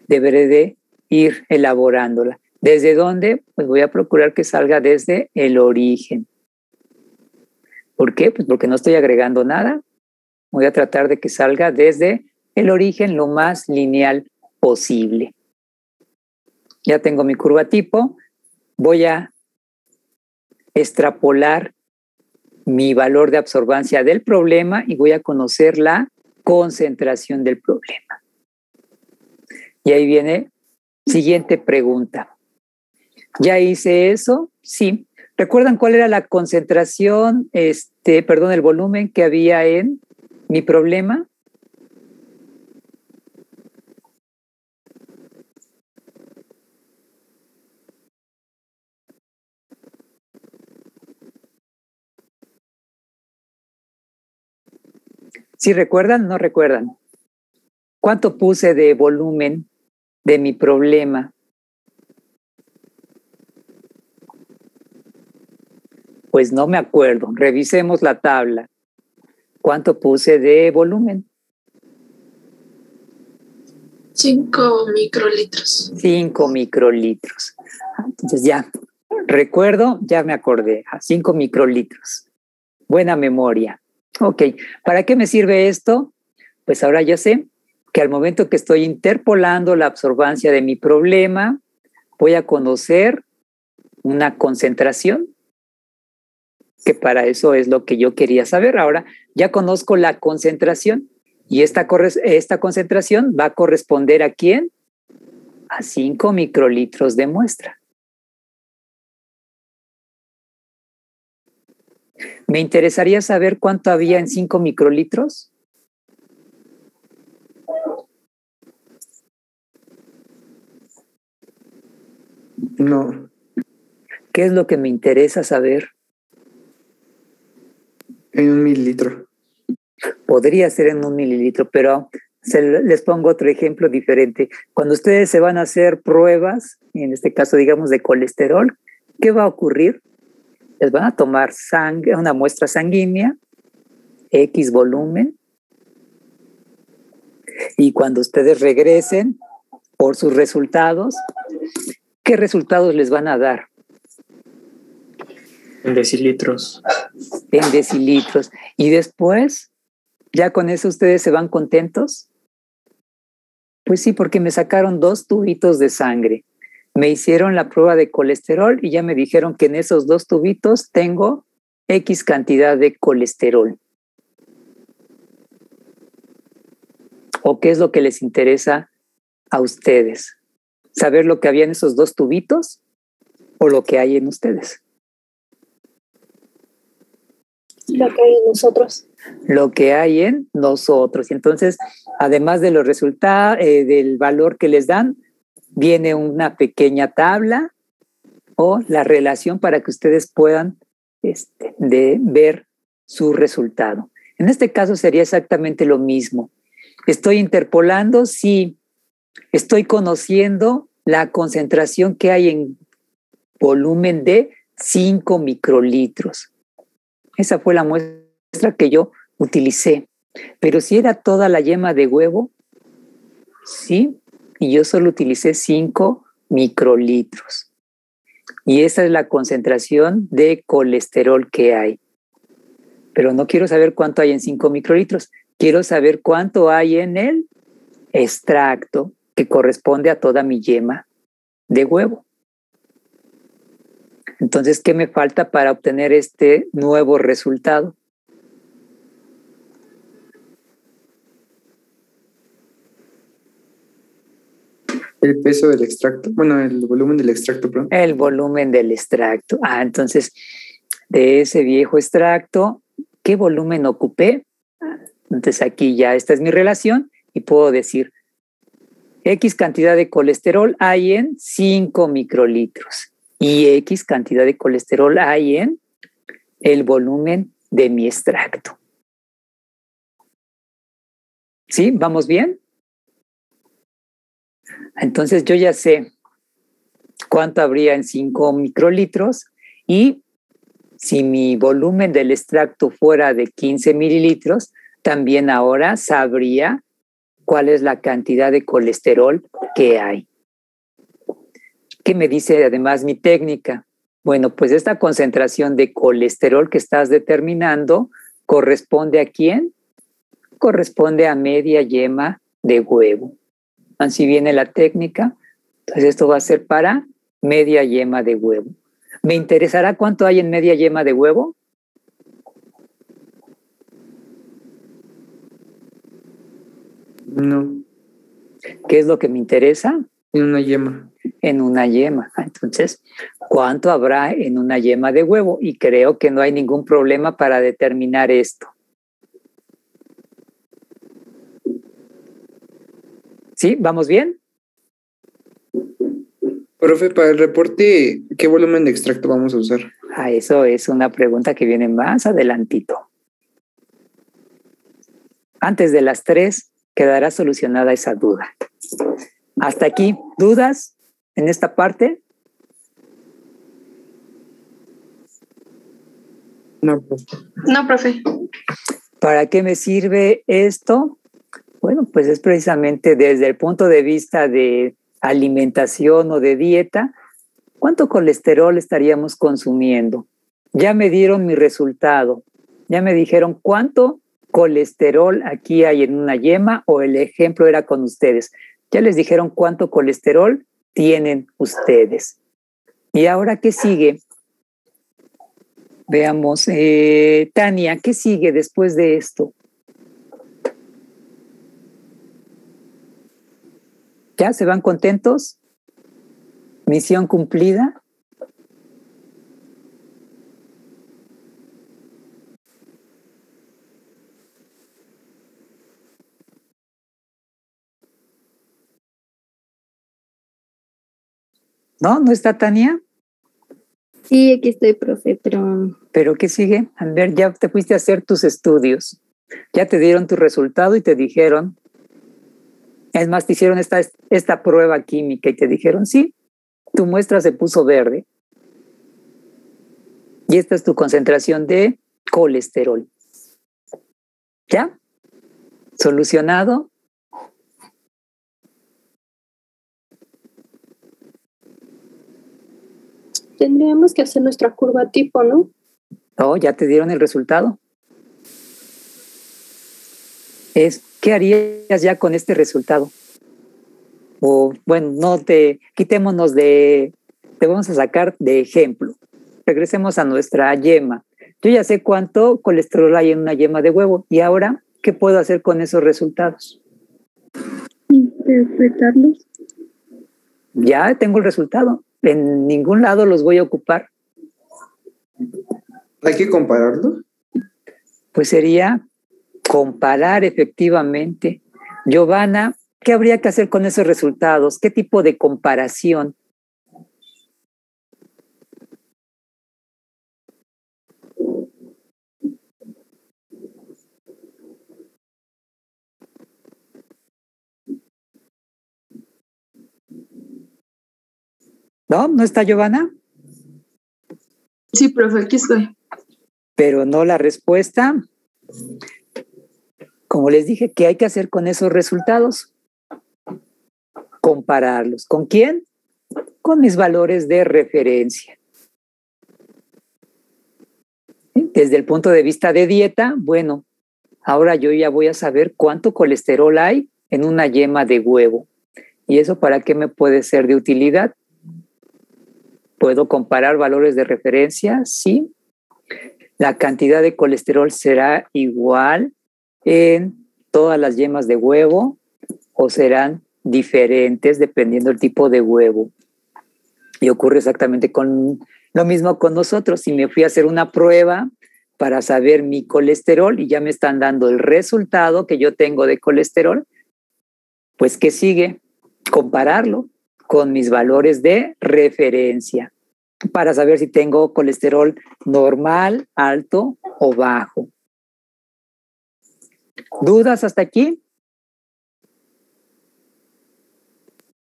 S1: Deberé de ir elaborándola. ¿Desde dónde? Pues voy a procurar que salga desde el origen. ¿Por qué? Pues porque no estoy agregando nada. Voy a tratar de que salga desde el origen lo más lineal posible. Ya tengo mi curva tipo. Voy a extrapolar mi valor de absorbancia del problema y voy a conocer la concentración del problema. Y ahí viene siguiente pregunta. ¿Ya hice eso? Sí. ¿Recuerdan cuál era la concentración, el volumen que había en mi problema? ¿Sí recuerdan? ¿No recuerdan? ¿Cuánto puse de volumen de mi problema? Pues no me acuerdo. Revisemos la tabla. ¿Cuánto puse de volumen?
S8: 5 microlitros.
S1: 5 microlitros. Entonces ya, recuerdo, ya me acordé. 5 microlitros. Buena memoria. Ok, ¿para qué me sirve esto? Pues ahora ya sé que al momento que estoy interpolando la absorbancia de mi problema, voy a conocer una concentración, que para eso es lo que yo quería saber. Ahora ya conozco la concentración y esta concentración va a corresponder ¿a quién? A 5 microlitros de muestra. ¿Me interesaría saber cuánto había en 5 microlitros?
S7: No.
S1: ¿Qué es lo que me interesa saber?
S7: En 1 mililitro.
S1: Podría ser en 1 mililitro, pero les pongo otro ejemplo diferente. Cuando ustedes se van a hacer pruebas, en este caso digamos de colesterol, ¿qué va a ocurrir? Les van a tomar sangre, una muestra sanguínea, X volumen, y cuando ustedes regresen por sus resultados, ¿qué resultados les van a dar?
S2: En decilitros.
S1: En decilitros. Y después, ¿ya con eso ustedes se van contentos? Pues sí, porque me sacaron 2 tubitos de sangre. Me hicieron la prueba de colesterol y ya me dijeron que en esos 2 tubitos tengo X cantidad de colesterol. ¿O qué es lo que les interesa a ustedes? ¿Saber lo que había en esos 2 tubitos o lo que hay en ustedes?
S9: Lo que hay en nosotros.
S1: Lo que hay en nosotros. Y entonces, además de los resultados, del valor que les dan, viene una pequeña tabla o la relación para que ustedes puedan ver su resultado. En este caso sería exactamente lo mismo. Estoy interpolando, sí. Estoy conociendo la concentración que hay en volumen de 5 microlitros. Esa fue la muestra que yo utilicé. Pero si era toda la yema de huevo, sí, y yo solo utilicé 5 microlitros. Y esa es la concentración de colesterol que hay. Pero no quiero saber cuánto hay en 5 microlitros. Quiero saber cuánto hay en el extracto que corresponde a toda mi yema de huevo. Entonces, ¿qué me falta para obtener este nuevo resultado?
S7: El peso del extracto, bueno, el volumen del extracto, perdón.
S1: El volumen del extracto. Entonces, de ese viejo extracto, ¿qué volumen ocupé? Entonces aquí ya esta es mi relación y puedo decir X cantidad de colesterol hay en 5 microlitros y X cantidad de colesterol hay en el volumen de mi extracto. ¿Sí? ¿Vamos bien? Entonces yo ya sé cuánto habría en 5 microlitros y si mi volumen del extracto fuera de 15 mililitros, también ahora sabría cuál es la cantidad de colesterol que hay. ¿Qué me dice además mi técnica? Bueno, pues esta concentración de colesterol que estás determinando corresponde ¿a quién? Corresponde a media yema de huevo. Así viene la técnica. Entonces esto va a ser para media yema de huevo. ¿Me interesará cuánto hay en media yema de huevo?
S7: No.
S1: ¿Qué es lo que me interesa?
S7: En una yema.
S1: En una yema. Entonces, ¿cuánto habrá en una yema de huevo? Y creo que no hay ningún problema para determinar esto. ¿Sí? ¿Vamos bien?
S7: Profe, para el reporte, ¿qué volumen de extracto vamos a usar?
S1: Eso es una pregunta que viene más adelantito. Antes de las 3 quedará solucionada esa duda. Hasta aquí, ¿dudas en esta parte?
S7: No, profe.
S3: No, profe.
S1: ¿Para qué me sirve esto? Bueno, pues es precisamente desde el punto de vista de alimentación o de dieta, ¿cuánto colesterol estaríamos consumiendo? Ya me dieron mi resultado, ya me dijeron cuánto colesterol aquí hay en una yema, o el ejemplo era con ustedes. Ya les dijeron cuánto colesterol tienen ustedes. ¿Y ahora qué sigue? Veamos, Tania, ¿qué sigue después de esto? ¿Ya se van contentos? ¿Misión cumplida? ¿No? ¿No está Tania?
S10: Sí, aquí estoy, profe, pero...
S1: ¿Pero qué sigue? A ver, ya te fuiste a hacer tus estudios. Ya te dieron tu resultado y te dijeron... Es más, te hicieron esta prueba química y te dijeron, sí, tu muestra se puso verde. Y esta es tu concentración de colesterol. ¿Ya? ¿Solucionado?
S9: Tendríamos que hacer nuestra curva tipo, ¿no?
S1: No, ya te dieron el resultado. ¿Qué harías ya con este resultado? O bueno, quitémonos te vamos a sacar de ejemplo. Regresemos a nuestra yema. Yo ya sé cuánto colesterol hay en una yema de huevo. ¿Y ahora qué puedo hacer con esos resultados?
S10: Interpretarlos.
S1: Ya tengo el resultado. En ningún lado los voy a ocupar.
S7: ¿Hay que compararlo?
S1: Pues sería comparar efectivamente. Giovanna, ¿qué habría que hacer con esos resultados? ¿Qué tipo de comparación? ¿No está Giovanna?
S13: Sí, profe, aquí estoy.
S1: Pero no la respuesta. Como les dije, ¿qué hay que hacer con esos resultados? Compararlos. ¿Con quién? Con mis valores de referencia. Desde el punto de vista de dieta, bueno, ahora yo ya voy a saber cuánto colesterol hay en una yema de huevo. ¿Y eso para qué me puede ser de utilidad? ¿Puedo comparar valores de referencia? Sí. La cantidad de colesterol será igual en todas las yemas de huevo o serán diferentes dependiendo del tipo de huevo. Y ocurre exactamente con lo mismo con nosotros. Si me fui a hacer una prueba para saber mi colesterol y ya me están dando el resultado que yo tengo de colesterol, pues ¿qué sigue? Compararlo con mis valores de referencia para saber si tengo colesterol normal, alto o bajo. ¿Dudas hasta aquí?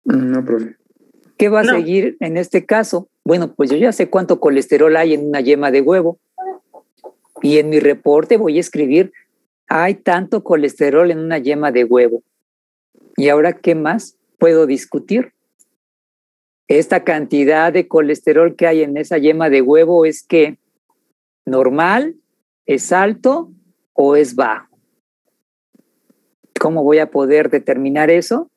S7: No, profe.
S1: ¿Qué va a seguir en este caso? Bueno, pues yo ya sé cuánto colesterol hay en una yema de huevo y en mi reporte voy a escribir, hay tanto colesterol en una yema de huevo. ¿Y ahora qué más puedo discutir? Esta cantidad de colesterol que hay en esa yema de huevo es que normal, es alto o es bajo. ¿Cómo voy a poder determinar eso?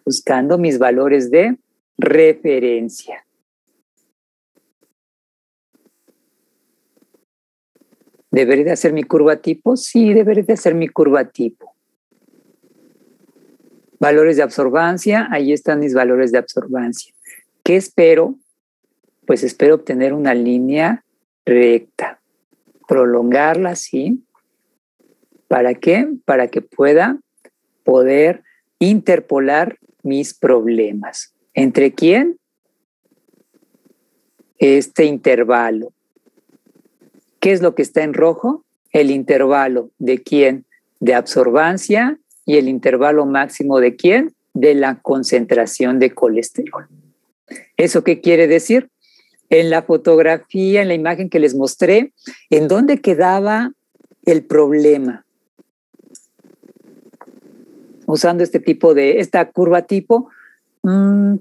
S1: Buscando mis valores de referencia. ¿Debería de hacer mi curva tipo? Sí, debería de hacer mi curva tipo. Valores de absorbancia, ahí están mis valores de absorbancia. ¿Qué espero? Pues espero obtener una línea recta. Prolongarla así. ¿Para qué? Para que pueda poder interpolar mis problemas. ¿Entre quién? Este intervalo. ¿Qué es lo que está en rojo? El intervalo de quién? De absorbancia y el intervalo máximo de quién? De la concentración de colesterol. ¿Eso qué quiere decir? En la fotografía, en la imagen que les mostré, ¿en dónde quedaba el problema? Usando esta curva tipo,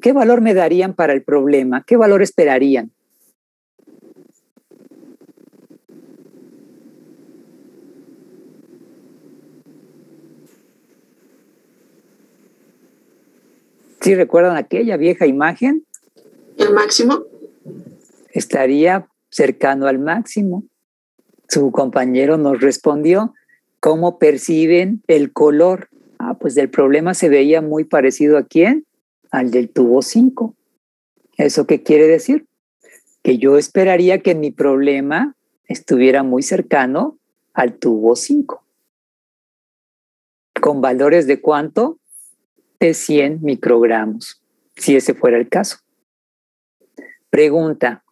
S1: ¿qué valor me darían para el problema? ¿Qué valor esperarían? ¿Sí recuerdan aquella vieja imagen?
S8: ¿El máximo?
S1: Estaría cercano al máximo. Su compañero nos respondió, ¿cómo perciben el color? Pues el problema se veía muy parecido ¿a quién? Al del tubo 5. ¿Eso qué quiere decir? Que yo esperaría que mi problema estuviera muy cercano al tubo 5. ¿Con valores de cuánto? De 100 microgramos, si ese fuera el caso. Pregunta,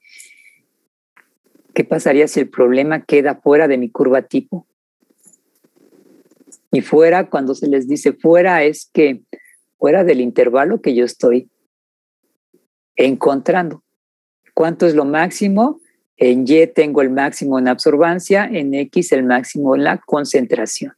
S1: ¿qué pasaría si el problema queda fuera de mi curva tipo? Y fuera, cuando se les dice fuera, es que fuera del intervalo que yo estoy encontrando. ¿Cuánto es lo máximo? En Y tengo el máximo en absorbancia, en X el máximo en la concentración.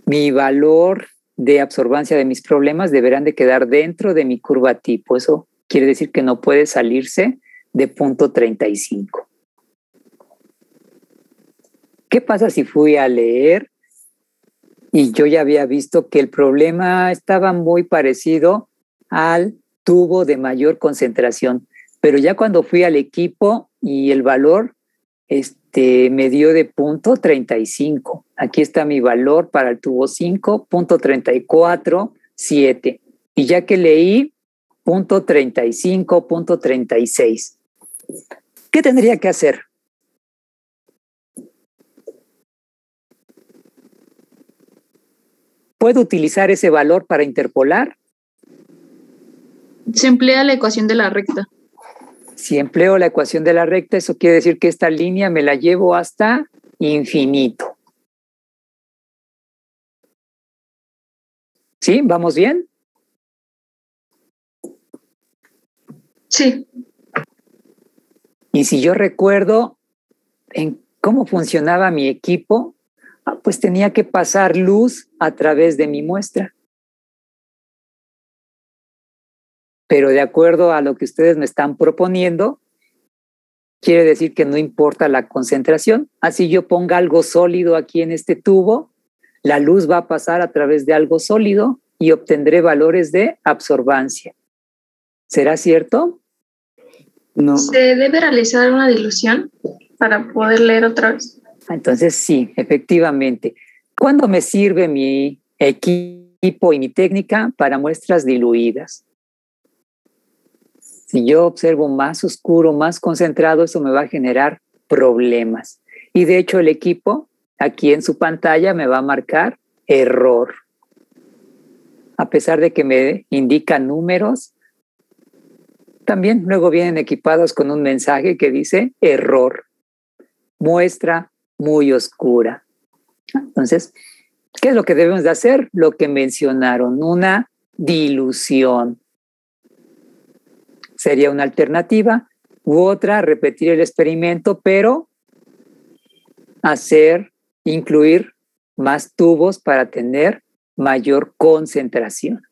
S1: Mi valor de absorbancia de mis problemas deberán de quedar dentro de mi curva tipo. Eso quiere decir que no puede salirse de punto 35. ¿Qué pasa si fui a leer y yo ya había visto que el problema estaba muy parecido al tubo de mayor concentración? Pero ya cuando fui al equipo y el valor me dio de punto 35. Aquí está mi valor para el tubo 5, punto 34,7. Y ya que leí, punto 35, punto 36. ¿Qué tendría que hacer? ¿Puedo utilizar ese valor para interpolar?
S4: Se emplea la ecuación de la recta.
S1: Si empleo la ecuación de la recta, eso quiere decir que esta línea me la llevo hasta infinito. ¿Sí? ¿Vamos bien?
S3: Sí.
S1: Y si yo recuerdo en cómo funcionaba mi equipo, pues tenía que pasar luz a través de mi muestra. Pero de acuerdo a lo que ustedes me están proponiendo, quiere decir que no importa la concentración. Así yo ponga algo sólido aquí en este tubo, la luz va a pasar a través de algo sólido y obtendré valores de absorbancia. ¿Será cierto?
S7: No.
S3: ¿Se debe realizar una dilución para poder leer otra vez?
S1: Entonces sí, efectivamente. ¿Cuándo me sirve mi equipo tipo y mi técnica para muestras diluidas. Si yo observo más oscuro, más concentrado, eso me va a generar problemas. Y de hecho el equipo aquí en su pantalla me va a marcar error. A pesar de que me indica números, también luego vienen equipados con un mensaje que dice error, muestra muy oscura. Entonces, ¿qué es lo que debemos de hacer? Lo que mencionaron, una dilución. Sería una alternativa, u otra, repetir el experimento, pero incluir más tubos para tener mayor concentración.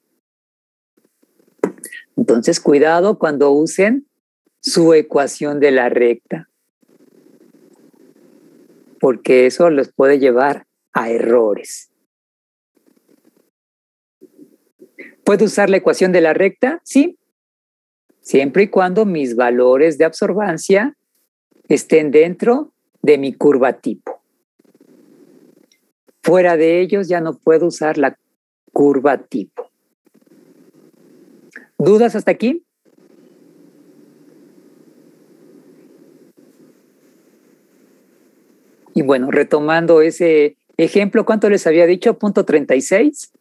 S1: Entonces, cuidado cuando usen su ecuación de la recta, porque eso los puede llevar a errores. ¿Puedo usar la ecuación de la recta? Sí, siempre y cuando mis valores de absorbancia estén dentro de mi curva tipo. Fuera de ellos ya no puedo usar la curva tipo. ¿Dudas hasta aquí? Y bueno, retomando ese ejemplo, ¿cuánto les había dicho? Punto 36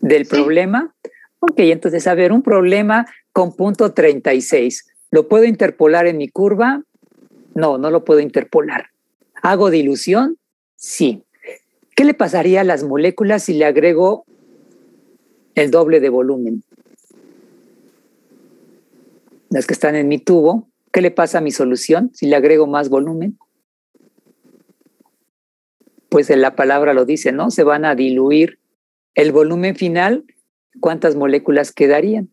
S1: del problema. Ok, entonces, a ver, un problema con punto 36. ¿Lo puedo interpolar en mi curva? No, no lo puedo interpolar. ¿Hago dilución? Sí. ¿Qué le pasaría a las moléculas si le agrego el doble de volumen? Las que están en mi tubo, ¿qué le pasa a mi solución si le agrego más volumen? Pues la palabra lo dice, ¿no? Se van a diluir. El volumen final, ¿cuántas moléculas quedarían?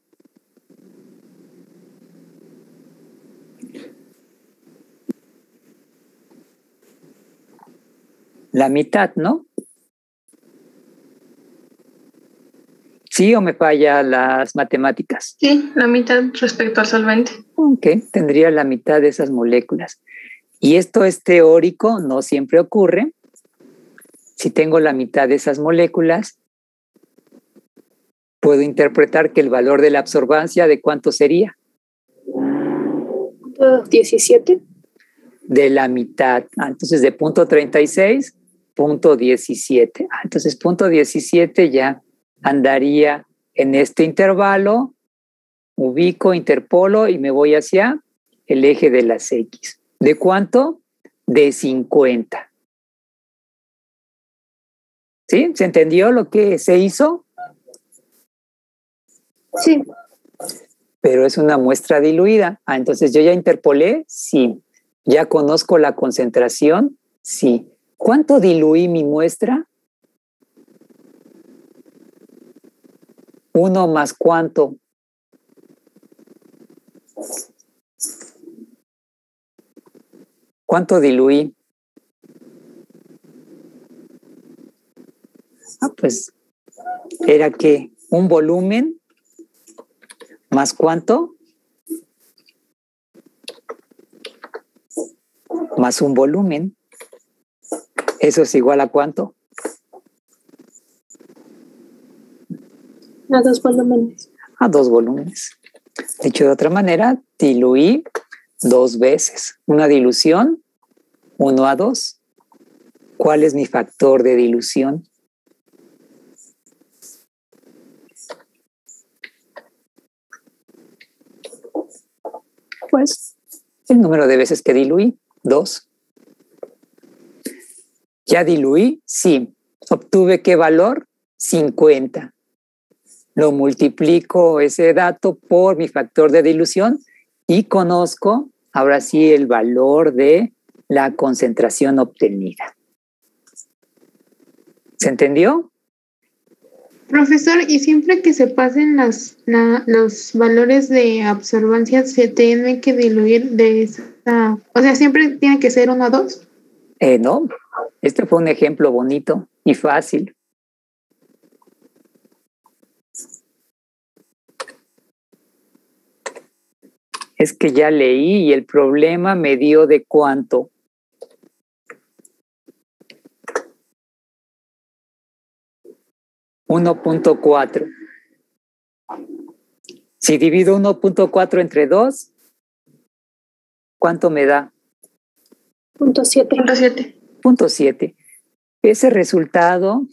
S1: La mitad, ¿no? ¿Sí o me falla las matemáticas?
S3: Sí, la mitad respecto al solvente.
S1: Ok, tendría la mitad de esas moléculas. Y esto es teórico, no siempre ocurre. Si tengo la mitad de esas moléculas, puedo interpretar que el valor de la absorbancia, ¿de cuánto sería?
S9: 17.
S1: De la mitad. Entonces, de punto 36, punto 17. Entonces, punto 17 ya andaría en este intervalo, ubico, interpolo y me voy hacia el eje de las X. ¿De cuánto? De 50. ¿Sí? ¿Se entendió lo que se hizo?
S9: Sí.
S1: Pero es una muestra diluida. Entonces yo ya interpolé, sí. Ya conozco la concentración, sí. ¿Cuánto diluí mi muestra? 1 más cuánto. ¿Cuánto diluí? Pues era que un volumen más cuánto más un volumen. ¿Eso es igual a cuánto?
S9: A 2 volúmenes.
S1: A 2 volúmenes. Dicho de otra manera, diluí 2 veces. Una dilución, 1:2. ¿Cuál es mi factor de dilución? Pues el número de veces que diluí, 2. ¿Ya diluí? Sí. ¿Obtuve qué valor? 50. Lo multiplico ese dato por mi factor de dilución y conozco ahora sí el valor de la concentración obtenida. ¿Se entendió?
S13: Profesor, y siempre que se pasen los valores de absorbancia, se tiene que diluir de esa... O sea, siempre tiene que ser 1:2.
S1: No, este fue un ejemplo bonito y fácil. Es que ya leí y el problema me dio de cuánto. 1.4. Si divido 1.4 entre 2, ¿cuánto me da?
S9: 0.7.
S1: 0.7. ¿Ese resultado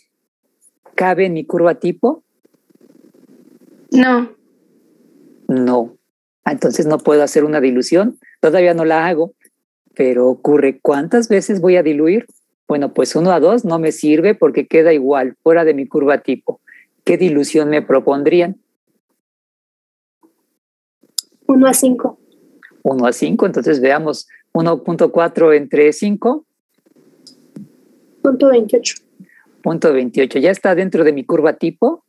S1: cabe en mi curva tipo?
S3: No.
S1: No. Entonces no puedo hacer una dilución. Todavía no la hago, pero ocurre. ¿Cuántas veces voy a diluir? Bueno, pues 1 a 2 no me sirve porque queda igual, fuera de mi curva tipo. ¿Qué dilución me propondrían?
S9: 1 a 5.
S1: 1 a 5, entonces veamos 1.4 entre 5.
S9: 0.28.
S1: 0.28. ¿Ya está dentro de mi curva tipo?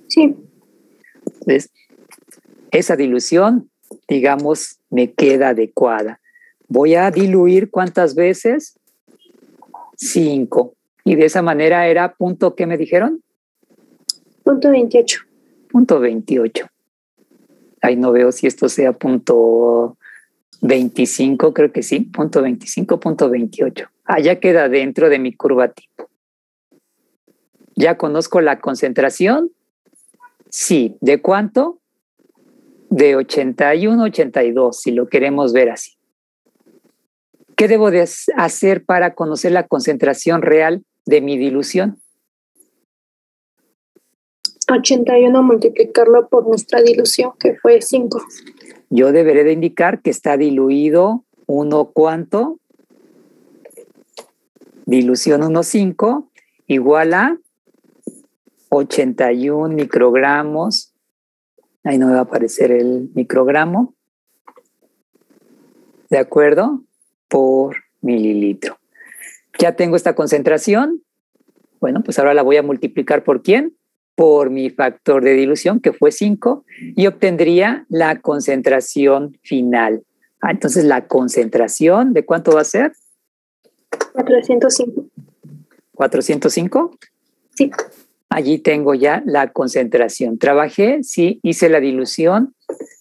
S9: Sí.
S1: Entonces, esa dilución, digamos, me queda adecuada. Voy a diluir ¿cuántas veces? 5. Y de esa manera era punto, ¿qué me dijeron?
S9: 0.28.
S1: 0.28. Ahí no veo si esto sea 0.25, creo que sí, 0.25, 0.28. Ya queda dentro de mi curva tipo. ¿Ya conozco la concentración? Sí. ¿De cuánto? De 81, 82, si lo queremos ver así. ¿Qué debo de hacer para conocer la concentración real de mi dilución?
S9: 81 multiplicarlo por nuestra dilución, que fue 5.
S1: Yo deberé de indicar que está diluido 1 ¿cuánto? Dilución 1,5 igual a 81 microgramos. Ahí no me va a aparecer el microgramo. ¿De acuerdo? Por mililitro. Ya tengo esta concentración. Bueno, pues ahora la voy a multiplicar ¿por quién? Por mi factor de dilución, que fue 5, y obtendría la concentración final. Entonces, la concentración, ¿de cuánto va a ser?
S9: 405.
S1: ¿405?
S9: Sí.
S1: Allí tengo ya la concentración. Trabajé, sí, hice la dilución,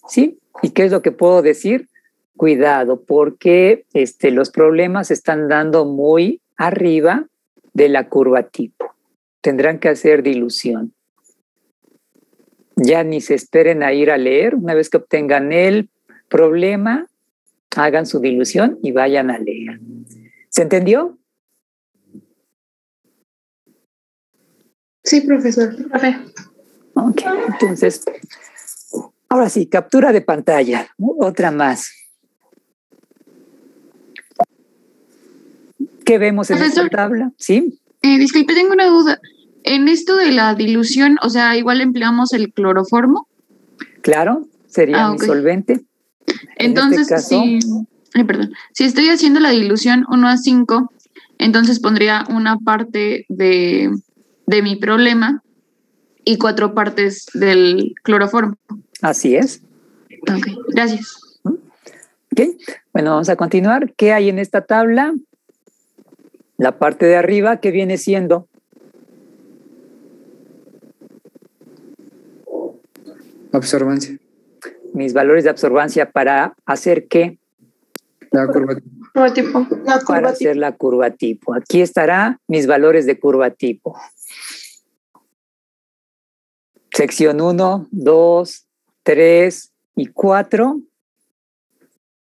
S1: sí. ¿Y qué es lo que puedo decir? Cuidado, porque los problemas se están dando muy arriba de la curva tipo. Tendrán que hacer dilución. Ya ni se esperen a ir a leer. Una vez que obtengan el problema, hagan su dilución y vayan a leer. ¿Se entendió?
S13: Sí, profesor.
S1: Ok, entonces, ahora sí, captura de pantalla. Otra más. ¿Qué vemos en esta tabla? ¿Sí?
S4: Disculpe, tengo una duda. En esto de la dilución, o sea, igual empleamos el cloroformo.
S1: Claro, sería mi
S4: ok.
S1: solvente.
S4: Entonces,
S1: en este caso,
S4: si estoy haciendo la dilución 1 a 5, entonces pondría una parte de mi problema y 4 partes del cloroformo.
S1: Así es.
S4: Ok, gracias.
S1: Ok, bueno, vamos a continuar. ¿Qué hay en esta tabla? La parte de arriba, ¿qué viene siendo?
S7: Absorbancia.
S1: Mis valores de absorbancia para hacer ¿qué?
S7: La curva
S3: tipo.
S1: Para hacer la curva tipo. Aquí estará mis valores de curva tipo. Sección 1, 2, 3 y 4.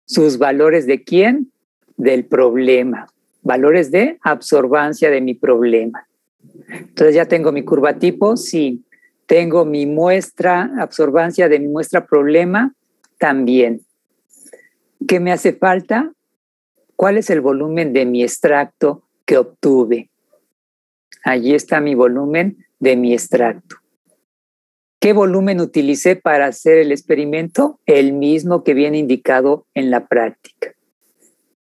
S1: ¿Sus valores de quién? Del problema. Valores de absorbancia de mi problema. Entonces ya tengo mi curva tipo, sí. Tengo mi muestra, absorbancia de mi muestra problema, también. ¿Qué me hace falta? ¿Cuál es el volumen de mi extracto que obtuve? Allí está mi volumen de mi extracto. ¿Qué volumen utilicé para hacer el experimento? El mismo que viene indicado en la práctica.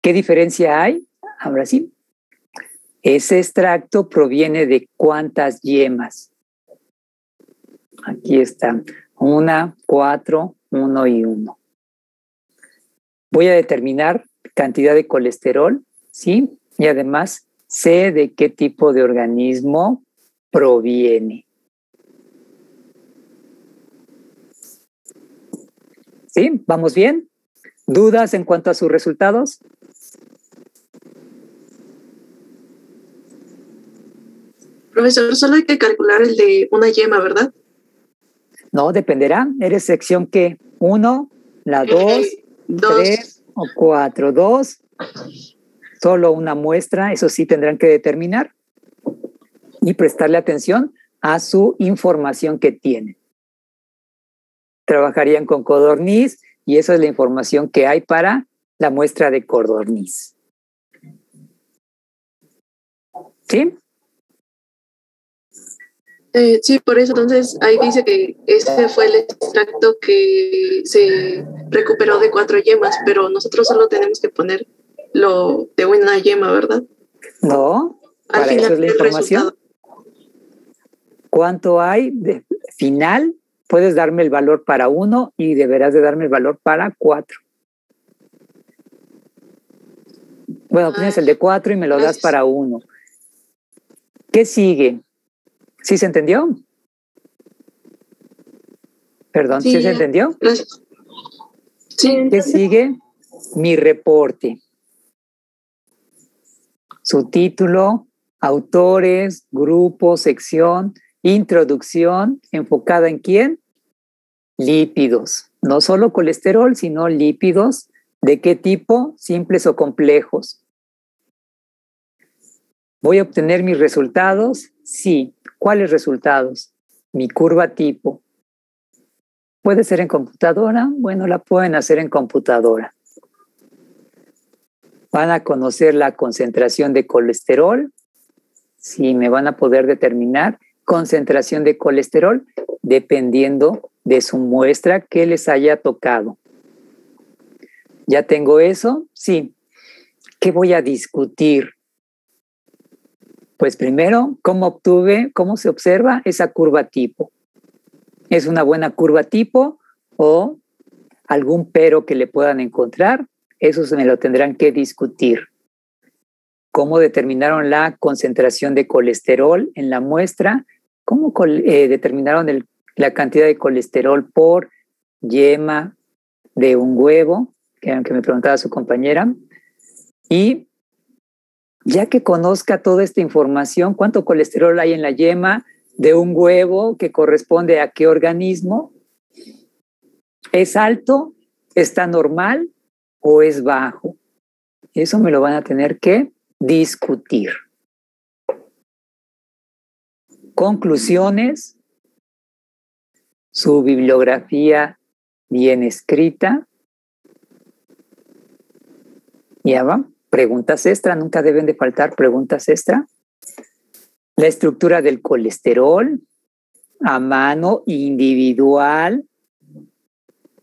S1: ¿Qué diferencia hay? Ahora sí. Ese extracto proviene de ¿cuántas yemas? Aquí están. 1, 4, 1 y 1. Voy a determinar cantidad de colesterol, ¿sí? Y además sé de qué tipo de organismo proviene. ¿Sí? ¿Vamos bien? ¿Dudas en cuanto a sus resultados?
S8: Profesor, solo hay que calcular el de una yema, ¿verdad?
S1: No, dependerá. ¿Eres sección qué? ¿1, la 2, 3 o 4? 2. Solo una muestra, eso sí tendrán que determinar y prestarle atención a su información que tienen. Trabajarían con codorniz y esa es la información que hay para la muestra de codorniz. ¿Sí?
S8: Sí, por eso entonces ahí dice que ese fue el extracto que se recuperó de 4 yemas, pero nosotros solo tenemos que poner lo de una yema, ¿verdad?
S1: No,
S8: Al
S1: para
S8: final
S1: eso es la
S8: del
S1: información.
S8: resultado.
S1: ¿Cuánto hay de final? Puedes darme el valor para 1 y deberás de darme el valor para 4. Bueno, tienes el de 4 y me lo das para 1. ¿Qué sigue? ¿Sí se entendió? Perdón, ¿sí se entendió?
S8: Gracias. Sí.
S1: ¿Qué sigue? Mi reporte. Su título, autores, grupo, sección, introducción, enfocada en quién? Lípidos. No solo colesterol, sino lípidos. ¿De qué tipo? Simples o complejos. ¿Voy a obtener mis resultados? Sí. ¿Cuáles resultados? Mi curva tipo. ¿Puede ser en computadora? Bueno, la pueden hacer en computadora. ¿Van a conocer la concentración de colesterol? Sí, me van a poder determinar concentración de colesterol dependiendo de su muestra que les haya tocado. ¿Ya tengo eso? Sí. ¿Qué voy a discutir? Pues primero, ¿cómo se observa esa curva tipo? ¿Es una buena curva tipo o algún pero que le puedan encontrar? Eso se me lo tendrán que discutir. ¿Cómo determinaron la concentración de colesterol en la muestra? ¿Cómo determinaron la cantidad de colesterol por yema de un huevo? Que me preguntaba su compañera. Y ya que conozca toda esta información, ¿cuánto colesterol hay en la yema de un huevo que corresponde a qué organismo? ¿Es alto? ¿Está normal? ¿O es bajo? Eso me lo van a tener que discutir. Conclusiones. Su bibliografía bien escrita. Ya va. Preguntas extra, nunca deben de faltar preguntas extra. La estructura del colesterol a mano individual.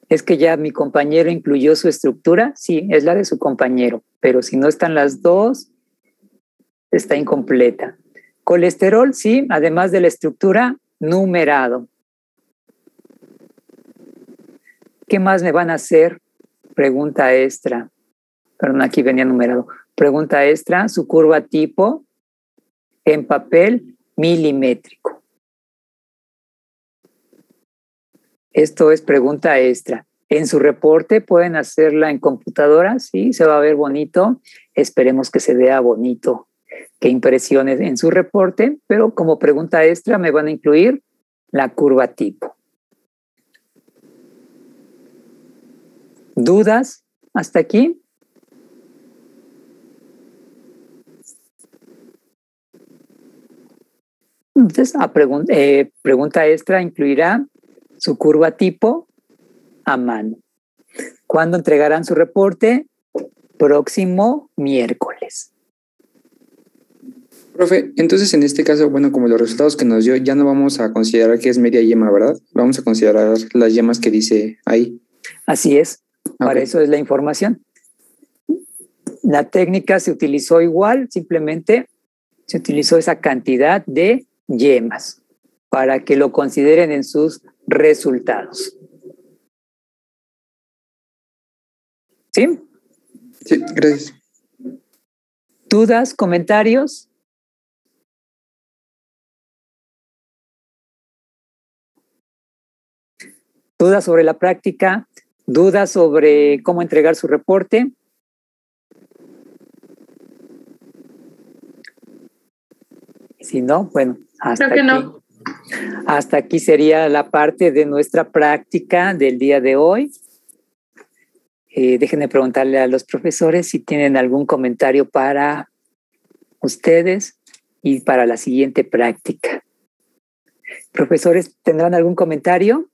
S1: ¿Es que ya mi compañero incluyó su estructura? Sí, es la de su compañero, pero si no están las dos, está incompleta. Colesterol, sí, además de la estructura, numerado. ¿Qué más me van a hacer? Pregunta extra. Perdón, aquí venía numerado. Pregunta extra, su curva tipo en papel milimétrico. Esto es pregunta extra. En su reporte pueden hacerla en computadora, sí, se va a ver bonito. Esperemos que se vea bonito, que impresiones en su reporte, pero como pregunta extra me van a incluir la curva tipo. ¿Dudas hasta aquí? Entonces, pregunta extra incluirá su curva tipo a mano. ¿Cuándo entregarán su reporte? Próximo miércoles.
S7: Profe, entonces en este caso, bueno, como los resultados que nos dio, ya no vamos a considerar que es media yema, ¿verdad? Vamos a considerar las yemas que dice ahí.
S1: Así es, para eso es la información. La técnica se utilizó igual, simplemente se utilizó esa cantidad de yemas para que lo consideren en sus resultados. ¿Sí?
S7: Sí, gracias.
S1: ¿Dudas, comentarios? ¿Dudas sobre la práctica? ¿Dudas sobre cómo entregar su reporte? Si no, bueno, hasta
S3: Creo que
S1: aquí.
S3: no.
S1: Hasta aquí sería la parte de nuestra práctica del día de hoy. Déjenme preguntarle a los profesores si tienen algún comentario para ustedes y para la siguiente práctica. Profesores, ¿tendrán algún comentario?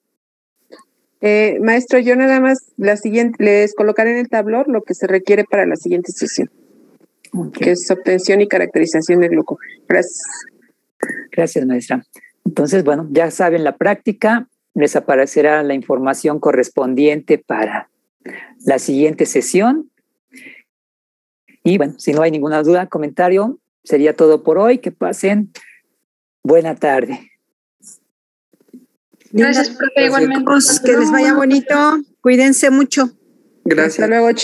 S17: Maestro, yo nada más les colocaré en el tablón lo que se requiere para la siguiente sesión, que es obtención y caracterización del glucógeno. Gracias.
S1: Gracias, maestra. Entonces, bueno, ya saben la práctica, les aparecerá la información correspondiente para la siguiente sesión. Y bueno, si no hay ninguna duda, comentario, sería todo por hoy. Que pasen buena tarde.
S3: Gracias, profe, igualmente.
S18: Que les vaya bonito. Cuídense mucho.
S17: Gracias. Hasta luego, chicos.